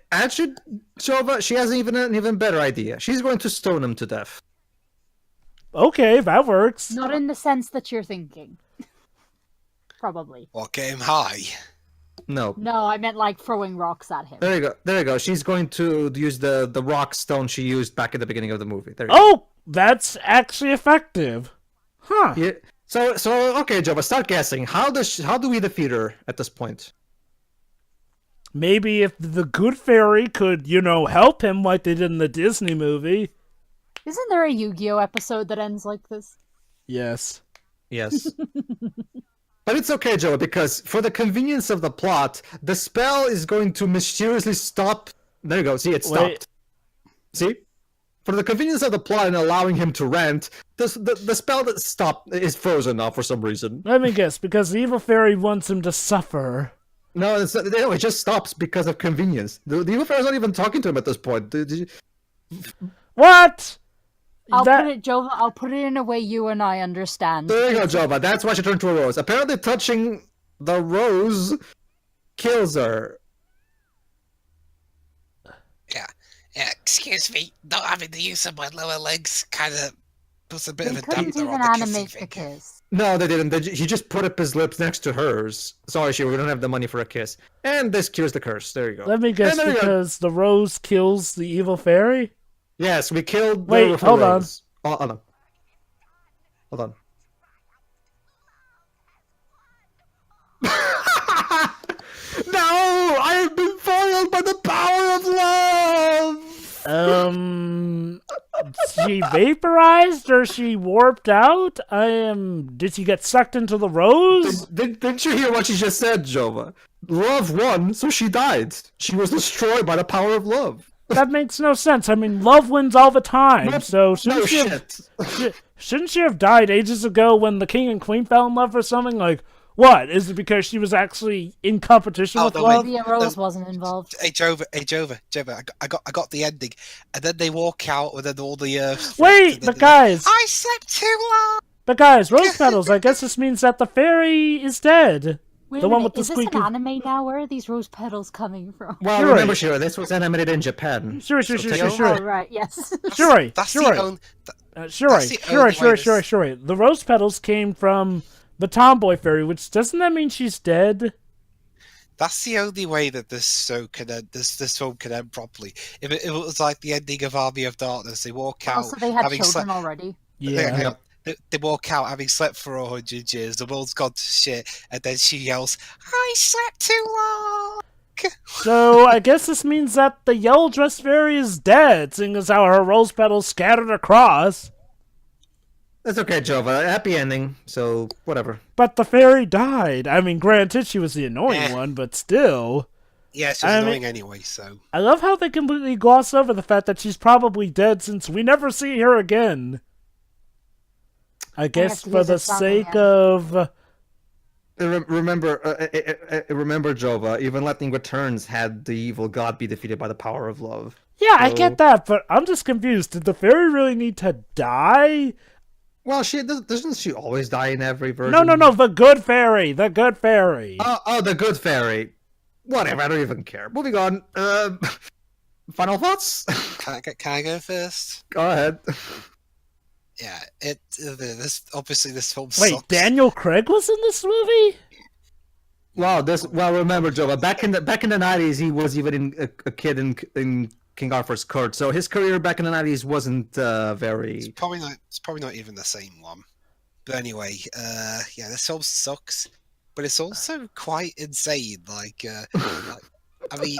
Jova, she has an even better idea. She's going to stone him to death. Okay, that works. Not in the sense that you're thinking. Probably. What, get him high? No. No, I meant like throwing rocks at him. There you go. There you go. She's going to use the rock stone she used back at the beginning of the movie. There you go. Oh, that's actually effective. Huh. Yeah. So okay, Jova, start guessing. How do we defeat her at this point? Maybe if the good fairy could, help him like they did in the Disney movie. Isn't there a Yu-Gi-Oh episode that ends like this? Yes. Yes. But it's okay, Joe, because for the convenience of the plot, the spell is going to mysteriously stop. There you go. See, it stopped. Wait. See? For the convenience of the plot and allowing him to rant, the spell that stopped is frozen now for some reason. Let me guess, because the evil fairy wants him to suffer. No, it just stops because of convenience. The evil fairy's not even talking to him at this point. What? I'll put it in a way you and I understand. There you go, Jova. That's why she turned to a rose. Apparently touching the rose kills her. Yeah, excuse me. Not having the use of my lower legs kind of puts a bit They of a couldn't damper even on the kissing animate the thing. kiss. No, they didn't. He just put up his lips next to hers. Sorry, we don't have the money for a kiss. And this cures the curse. There you go. Let me guess, And there you go. because the rose kills the evil fairy? Yes, we killed the Wait, hold on. rose. Oh, hold on. Hold on. No! I have been foiled by the power of love! She vaporized or she warped out? Did she get sucked into the rose? Didn't you hear what she just said, Jova? Love won, so she died. She was destroyed by the power of love. That makes no sense. I mean, love wins all the time, No- so no shouldn't she have died ages ago when the king and queen fell in love or something? Like, what? Is it because she was actually in competition with no, love? Maybe a rose wasn't involved. Hey Jova, I got the ending, and then they walk out, and then all the Wait, but guys, I slept too long. rose petals, I guess this means that the fairy is dead. Wait The a one minute, with the is this squeaky- an anime now? Where are these rose petals coming from? Well, Sure. remember, Shiro, this was animated in Japan. Sure. Oh, right, yes. Sure. That's the only. Sure. That's the only way this- The rose petals came from the tomboy fairy, which doesn't that mean she's dead? That's the only way that this show can end. This film can end properly. If it was like the ending of Army of Darkness, they walk out Also, they had having children slept. already. Hang on. They walk out having slept for 100 years. The world's gone to shit, and then she yells, "I slept too long." So I guess this means that the yellow dress fairy is dead, seeing as how her rose petals scattered across. That's okay, Jova. Happy ending, so whatever. But the fairy died. I mean, granted, she was the annoying Eh. one, but still. Yeah, it's I just mean- annoying anyway. So I love how they completely gloss over the fact that she's probably dead since we never see her again. I guess to for use the a song sake again. of... Remember, Jova, even Lightning Returns had the evil god be defeated by the power of love. Yeah, I So- get that, but I'm just confused. Did the fairy really need to die? Well, doesn't she always die in every version? No, the good fairy! The good fairy! Oh, the good fairy. Whatever, I don't even care. Moving on. Final thoughts? can I go first? Go ahead. Yeah, this film Wait, sucks. Daniel Craig was in this movie? Well, remember, Jova, back in the 90s, he was even a kid in King Arthur's court, so his career back in the 90s wasn't very... It's probably not even the same one. But anyway, yeah, this film sucks, but it's also quite insane. I mean,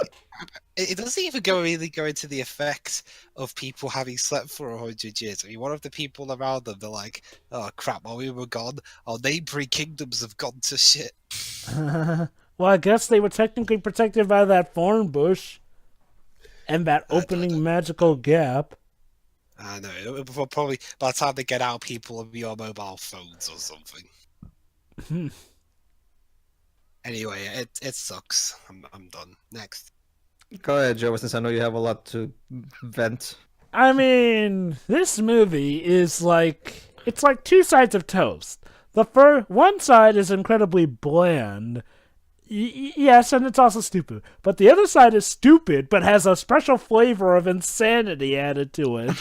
it doesn't even really go into the effect of people having slept for 100 years. I mean, one of the people around them, they're like, "Oh crap, while we were gone, our neighboring kingdoms have gone to shit." Well, I guess they were technically protected by that thorn bush and that opening magical gap. I know. It will probably by the time they get out, people will be on mobile phones or something. Anyway, it sucks. I'm done. Next. Go ahead, Jova, since I know you have a lot to vent. I mean, this movie is it's like two sides of toast. One side is incredibly bland, Yes, and it's also stupid. But the other side is stupid, but has a special flavor of insanity added to it.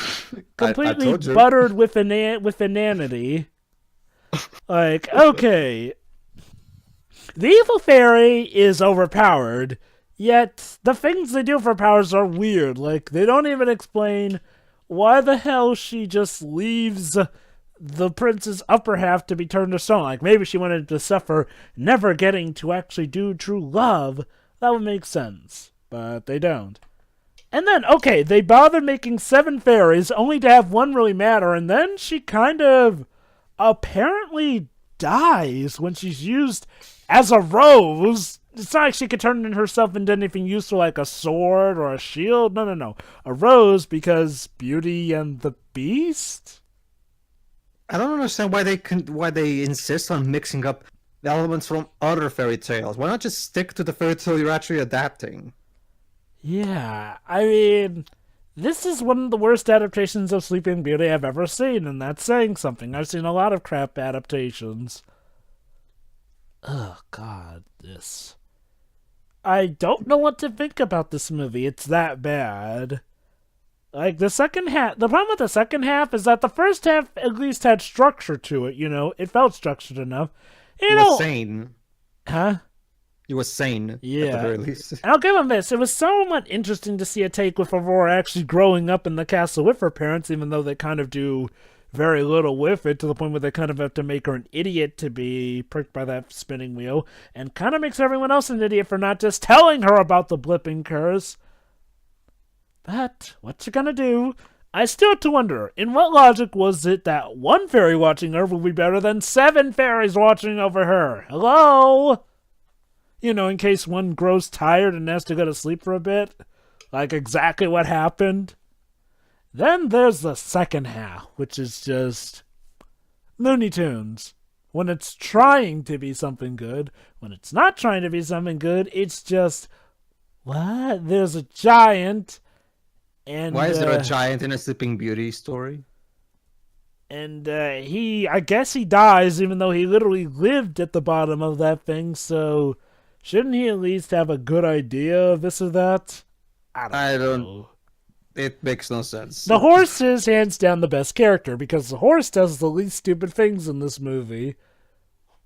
Completely told you. buttered with inanity. Like, okay. The evil fairy is overpowered, yet the things they do for powers are weird. Like, they don't even explain why the hell she just leaves the prince's upper half to be turned to stone. Like, maybe she wanted to suffer never getting to actually do true love. That would make sense, but they don't. And then, okay, they bother making 7 fairies only to have one really matter, and then she kind of apparently dies when she's used as a rose. It's not like she could turn herself into anything useful like a sword or a shield. No. A rose because Beauty and the Beast? I don't understand why they insist on mixing up the elements from other fairy tales. Why not just stick to the fairy tale you're actually adapting? Yeah, I mean, this is one of the worst adaptations of Sleeping Beauty I've ever seen, and that's saying something. I've seen a lot of crap adaptations. Oh, God, this. I don't know what to think about this movie. It's that bad. Like, the second half, the problem with the second half is that the first half at least had structure to it, you know? It felt structured enough. It was sane. Huh? It was sane, Yeah. at the very least. And I'll give him this. It was somewhat interesting to see a take with Aurora actually growing up in the castle with her parents, even though they kind of do very little with it, to the point where they kind of have to make her an idiot to be pricked by that spinning wheel, and kind of makes everyone else an idiot for not just telling her about the blipping curse. But what you gonna do? I still have to wonder, in what logic was it that one fairy watching her would be better than 7 fairies watching over her? Hello? You know, in case one grows tired and has to go to sleep for a bit. Like exactly what happened. Then there's the second half, which is just Looney Tunes. When it's trying to be something good, when it's not trying to be something good, it's just, what? There's a giant, and Why is there a giant in a Sleeping Beauty story? And I guess he dies, even though he literally lived at the bottom of that thing, so shouldn't he at least have a good idea of this or that? I don't know. It makes no sense. The horse is hands down the best character, because the horse does the least stupid things in this movie.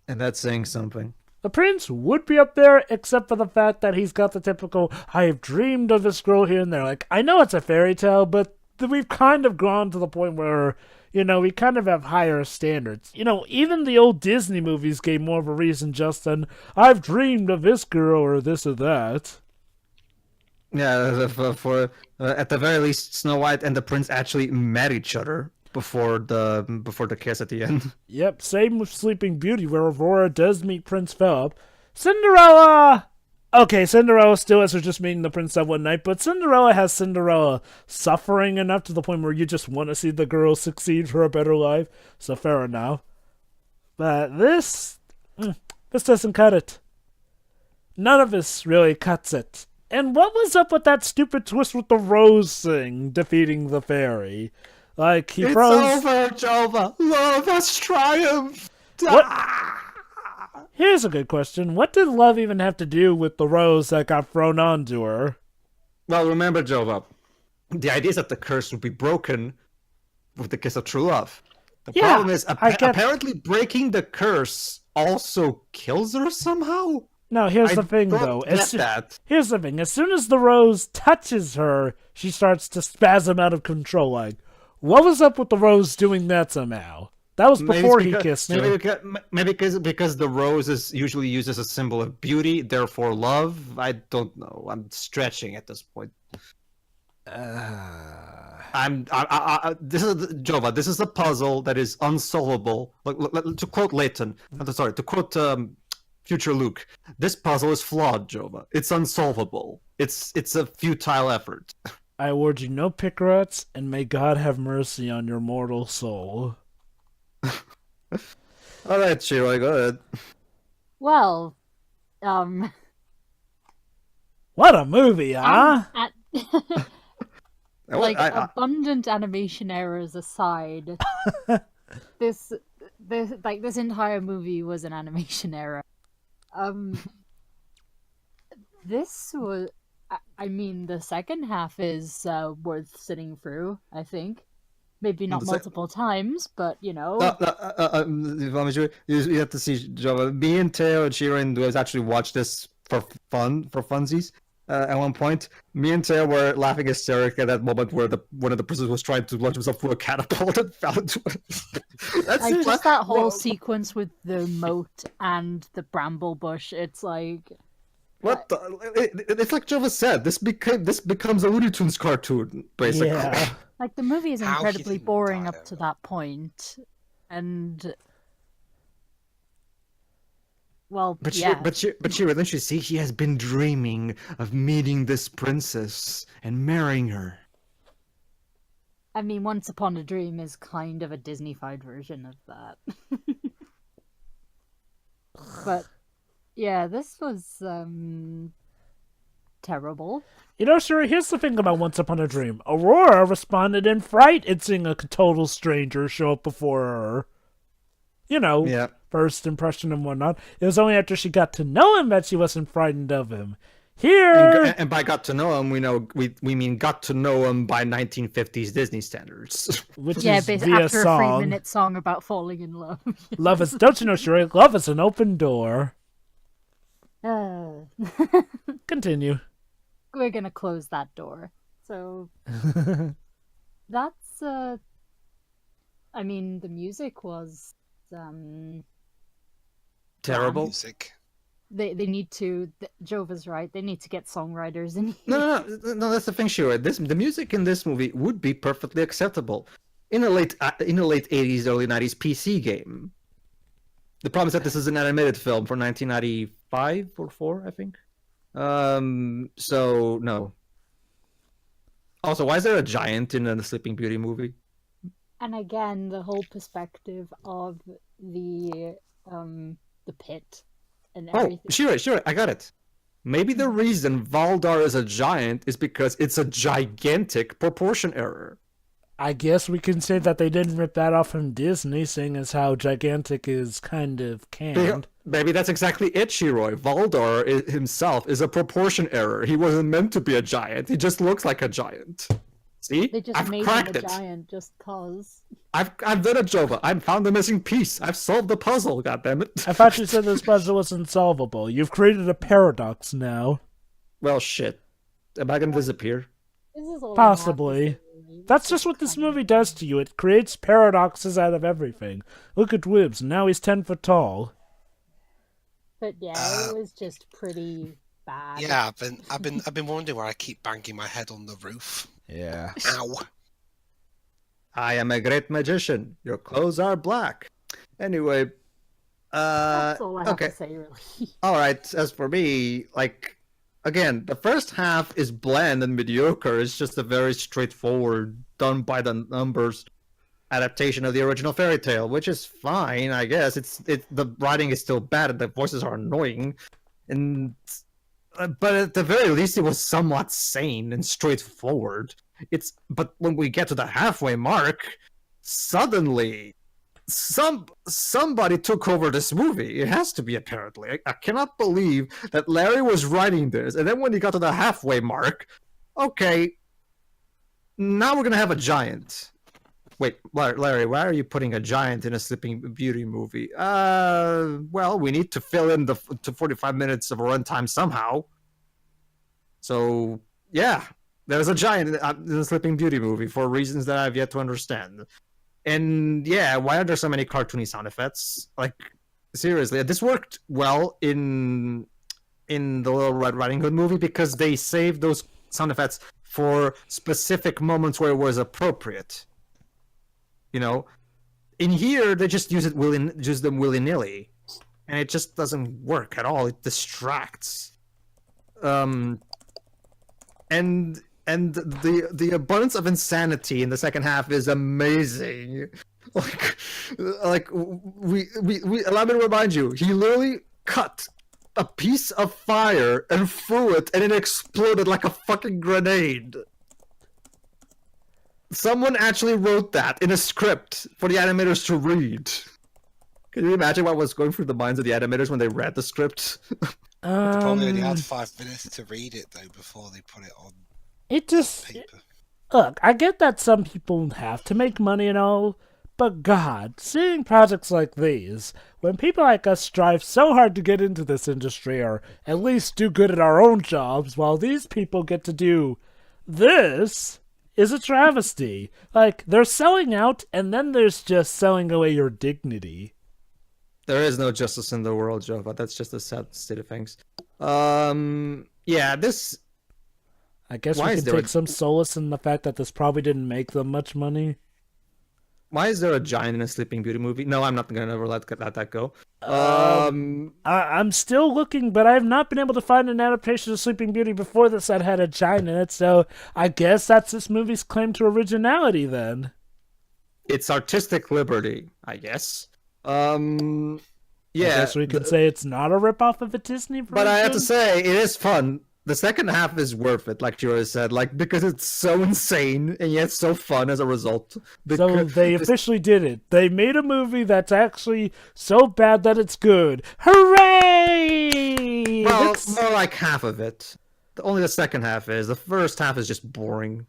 And that's saying something. The prince would be up there, except for the fact that he's got the typical, I have dreamed of this girl here and there. Like, I know it's a fairy tale, but we've kind of gone to the point where, you know, we kind of have higher standards. You know, even the old Disney movies gave more of a reason just than, I've dreamed of this girl or this or that. Yeah, for at the very least, Snow White and the prince actually met each other before the kiss at the end. Yep, same with Sleeping Beauty, where Aurora does meet Prince Philip. Cinderella! Okay, Cinderella still has her just meeting the prince that one night, but Cinderella has Cinderella suffering enough to the point where you just want to see the girl succeed for a better life, so fair enough. But this doesn't cut it. None of this really cuts it. And what was up with that stupid twist with the rose thing defeating the fairy? Like, he froze... It's over, Jova! Love has triumphed! What? Here's a good question. What did love even have to do with the rose that got thrown onto her? Well, remember, Jova, the idea is that the curse would be broken with the kiss of true love. The problem is, apparently breaking the curse also kills her somehow? No, here's the thing, though. Here's the thing. As soon as the rose touches her, she starts to spasm out of control. Like, what was up with the rose doing that somehow? That was before he kissed her. Maybe because the rose is usually used as a symbol of beauty, therefore love. I don't know. I'm stretching at this point. This is Jova. This is a puzzle that is unsolvable. To quote Layton, to quote future Luke, this puzzle is flawed, Jova. It's unsolvable. It's a futile effort. I award you no pickrats, and may God have mercy on your mortal soul. All right, Shiroi, go ahead. Well, what a movie, huh? Abundant animation errors aside, this entire movie was an animation error. This was. I mean, the second half is worth sitting through, I think. Maybe not The se- multiple times, but you know. You have to see, Joe. Me and Teo and Shirin was actually watched this for funsies. At one point, me and Teo were laughing hysterically at that moment where one of the prisoners was trying to launch himself through a catapult and fell into it. Like just that whole sequence with the moat and the bramble bush. It's like. It's like Jova said. This becomes a Looney Tunes cartoon, basically. Yeah. Like, the movie is How he incredibly didn't boring die up to over that point. And... Well, But yeah. don't you see? He has been dreaming of meeting this princess and marrying her. I mean, Once Upon a Dream is kind of a Disney-fied version of that. But, yeah, this was, terrible. You know, Shuri, here's the thing about Once Upon a Dream. Aurora responded in fright at seeing a total stranger show up before her. You know, Yeah. first impression and whatnot. It was only after she got to know him that she wasn't frightened of him. Here... And by got to know him, we mean got to know him by 1950s Disney standards. Which Yeah, is basically via after a song. 3-minute song about falling in love. Love is... Don't you know, Shuri? Love is an open door. Continue. We're gonna close that door. So... That's, I mean, the music was, Terrible. Music. They need to... Jova's right, they need to get songwriters in here. No. That's the thing, Shira. The music in this movie would be perfectly acceptable in a late 80s, early 90s PC game. The problem is that this is an animated film for 1995 or 4, I think. So no. Also, why is there a giant in the Sleeping Beauty movie? And again, the whole perspective of the pit and everything. Oh, sure, I got it. Maybe the reason Valdar is a giant is because it's a gigantic proportion error. I guess we can say that they didn't rip that off from Disney, seeing as how gigantic is kind of canned. Maybe that's exactly it, Shiroi. Valdar himself is a proportion error. He wasn't meant to be a giant. He just looks like a giant. See? They just I've made him cracked a it. giant just cause. I've done it, Jova. I've found the missing piece. I've solved the puzzle, goddammit. I thought you said this puzzle was unsolvable. You've created a paradox now. Well, shit. Am I gonna disappear? This is all Possibly. I have to say, really. That's just what this movie does to you. It creates paradoxes out of everything. Look at Wibbs. Now he's 10 foot tall. But yeah, it was just pretty bad. Yeah, I've been wondering why I keep banging my head on the roof. Yeah. Ow. I am a great magician. Your clothes are black. Anyway, That's all I have okay. to say, really. All right. As for me, like, again, the first half is bland and mediocre. It's just a very straightforward, done by the numbers adaptation of the original fairy tale, which is fine, I guess. The writing is still bad and the voices are annoying, but at the very least, it was somewhat sane and straightforward. But when we get to the halfway mark, suddenly somebody took over this movie. It has to be, apparently. I cannot believe that Larry was writing this, and then when he got to the halfway mark, okay, now we're gonna have a giant. Wait, Larry, why are you putting a giant in a Sleeping Beauty movie? Well, we need to fill in the 45 minutes of a runtime somehow. So, yeah, there's a giant in the Sleeping Beauty movie for reasons that I've yet to understand. And yeah, why are there so many cartoony sound effects? Like, seriously, this worked well in the Little Red Riding Hood movie because they saved those sound effects for specific moments where it was appropriate. You know, in here they just use them willy-nilly, and it just doesn't work at all. It distracts. And the abundance of insanity in the second half is amazing. Like we allow me to remind you, he literally cut a piece of fire and threw it, and it exploded like a fucking grenade. Someone actually wrote that in a script for the animators to read. Can you imagine what was going through the minds of the animators when they read the script? They probably only had Um, 5 minutes to read it though before they put it on it just paper. look. I get that some people have to make money and all, but God, seeing projects like these, when people like us strive so hard to get into this industry or at least do good at our own jobs, while these people get to do this, is a travesty. Like, they're selling out, and then there's just selling away your dignity. There is no justice in the world, Jova. That's just a sad state of things. Yeah, this. I guess Why we is can there take some solace in the fact that this probably didn't make them much money. Why is there a giant in a Sleeping Beauty movie? No, I'm not gonna ever let that go. I'm still looking, but I have not been able to find an adaptation of Sleeping Beauty before this that had a giant in it, so I guess that's this movie's claim to originality then. It's artistic liberty, I guess. I Yeah, guess we can say it's not a ripoff of a Disney version. but I have to say, it is fun. The second half is worth it, like Jura said, like because it's so insane and yet so fun as a result. So Because they officially did it. They made a movie that's actually so bad that it's good. Hooray! well, It's- more like half of it. Only the second half is. The first half is just boring,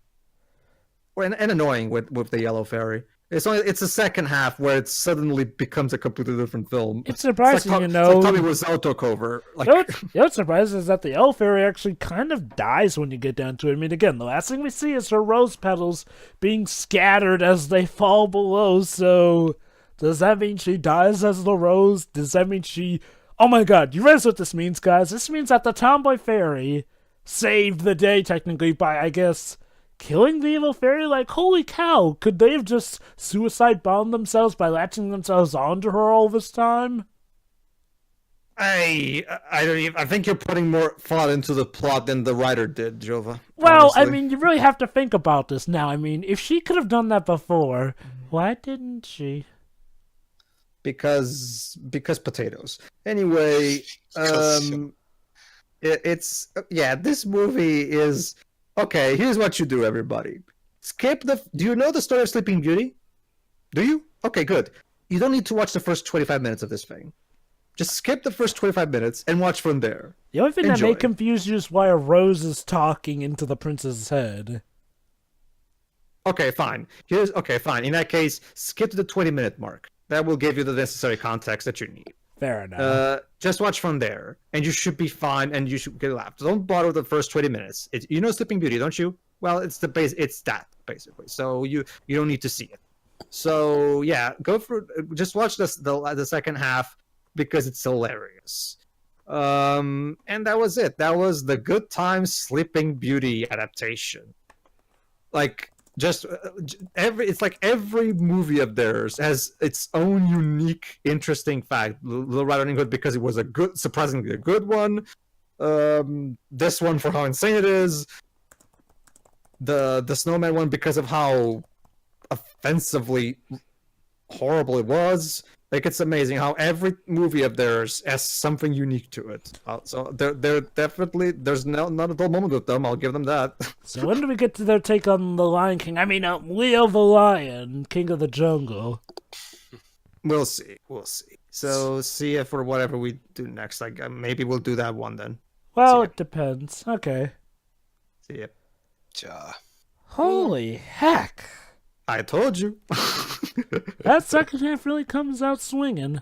and annoying with the yellow fairy. It's the second half where it suddenly becomes a completely different film. It's surprising, like, you It's know. like Tommy Wiseau took over. Like, What's surprising is that the elf fairy actually kind of dies when you get down to it. I mean, again, the last thing we see is her rose petals being scattered as they fall below, so does that mean she dies as the rose? Does that mean she... Oh my god, you realize what this means, guys? This means that the tomboy fairy saved the day, technically, by, I guess, killing the evil fairy? Like, holy cow, could they have just suicide bombed themselves by latching themselves onto her all this time? I don't even. I think you're putting more thought into the plot than the writer did, Jova. Well, I honestly. mean, you really have to think about this now. I mean, if she could have done that before, why didn't she? because potatoes. Anyway, Because- it's yeah. This movie is okay. Here's what you do, everybody. Skip the. Do you know the story of Sleeping Beauty? Do you? Okay, good. You don't need to watch the first 25 minutes of this thing. Just skip the first 25 minutes and watch from there. The only thing that may Enjoy. confuse you is why a rose is talking into the prince's head. Okay, fine. Fine. In that case, skip to the 20-minute mark. That will give you the necessary context that you need. Fair enough. Just watch from there, and you should be fine, and you should get laughed. Don't bother with the first 20 minutes. You know Sleeping Beauty, don't you? Well, it's the base. It's that basically. So you don't need to see it. So yeah, go for just watch the second half because it's hilarious. And that was it. That was the Good Times Sleeping Beauty adaptation. Like just it's like every movie of theirs has its own unique, interesting fact. Little Red Riding Hood because it was surprisingly a good one. This one for how insane it is. The Snowman one because of how offensively horrible it was. Like, it's amazing how every movie of theirs has something unique to it. So they're definitely, there's not a dull moment with them. I'll give them that. So when do we get to their take on the Lion King? I mean, Leo the Lion, King of the Jungle. We'll see. So see if for whatever we do next, like maybe we'll do that one then. Well, See ya. it depends. Okay. See ya. Ja. Holy heck. I told you. That second half really comes out swinging.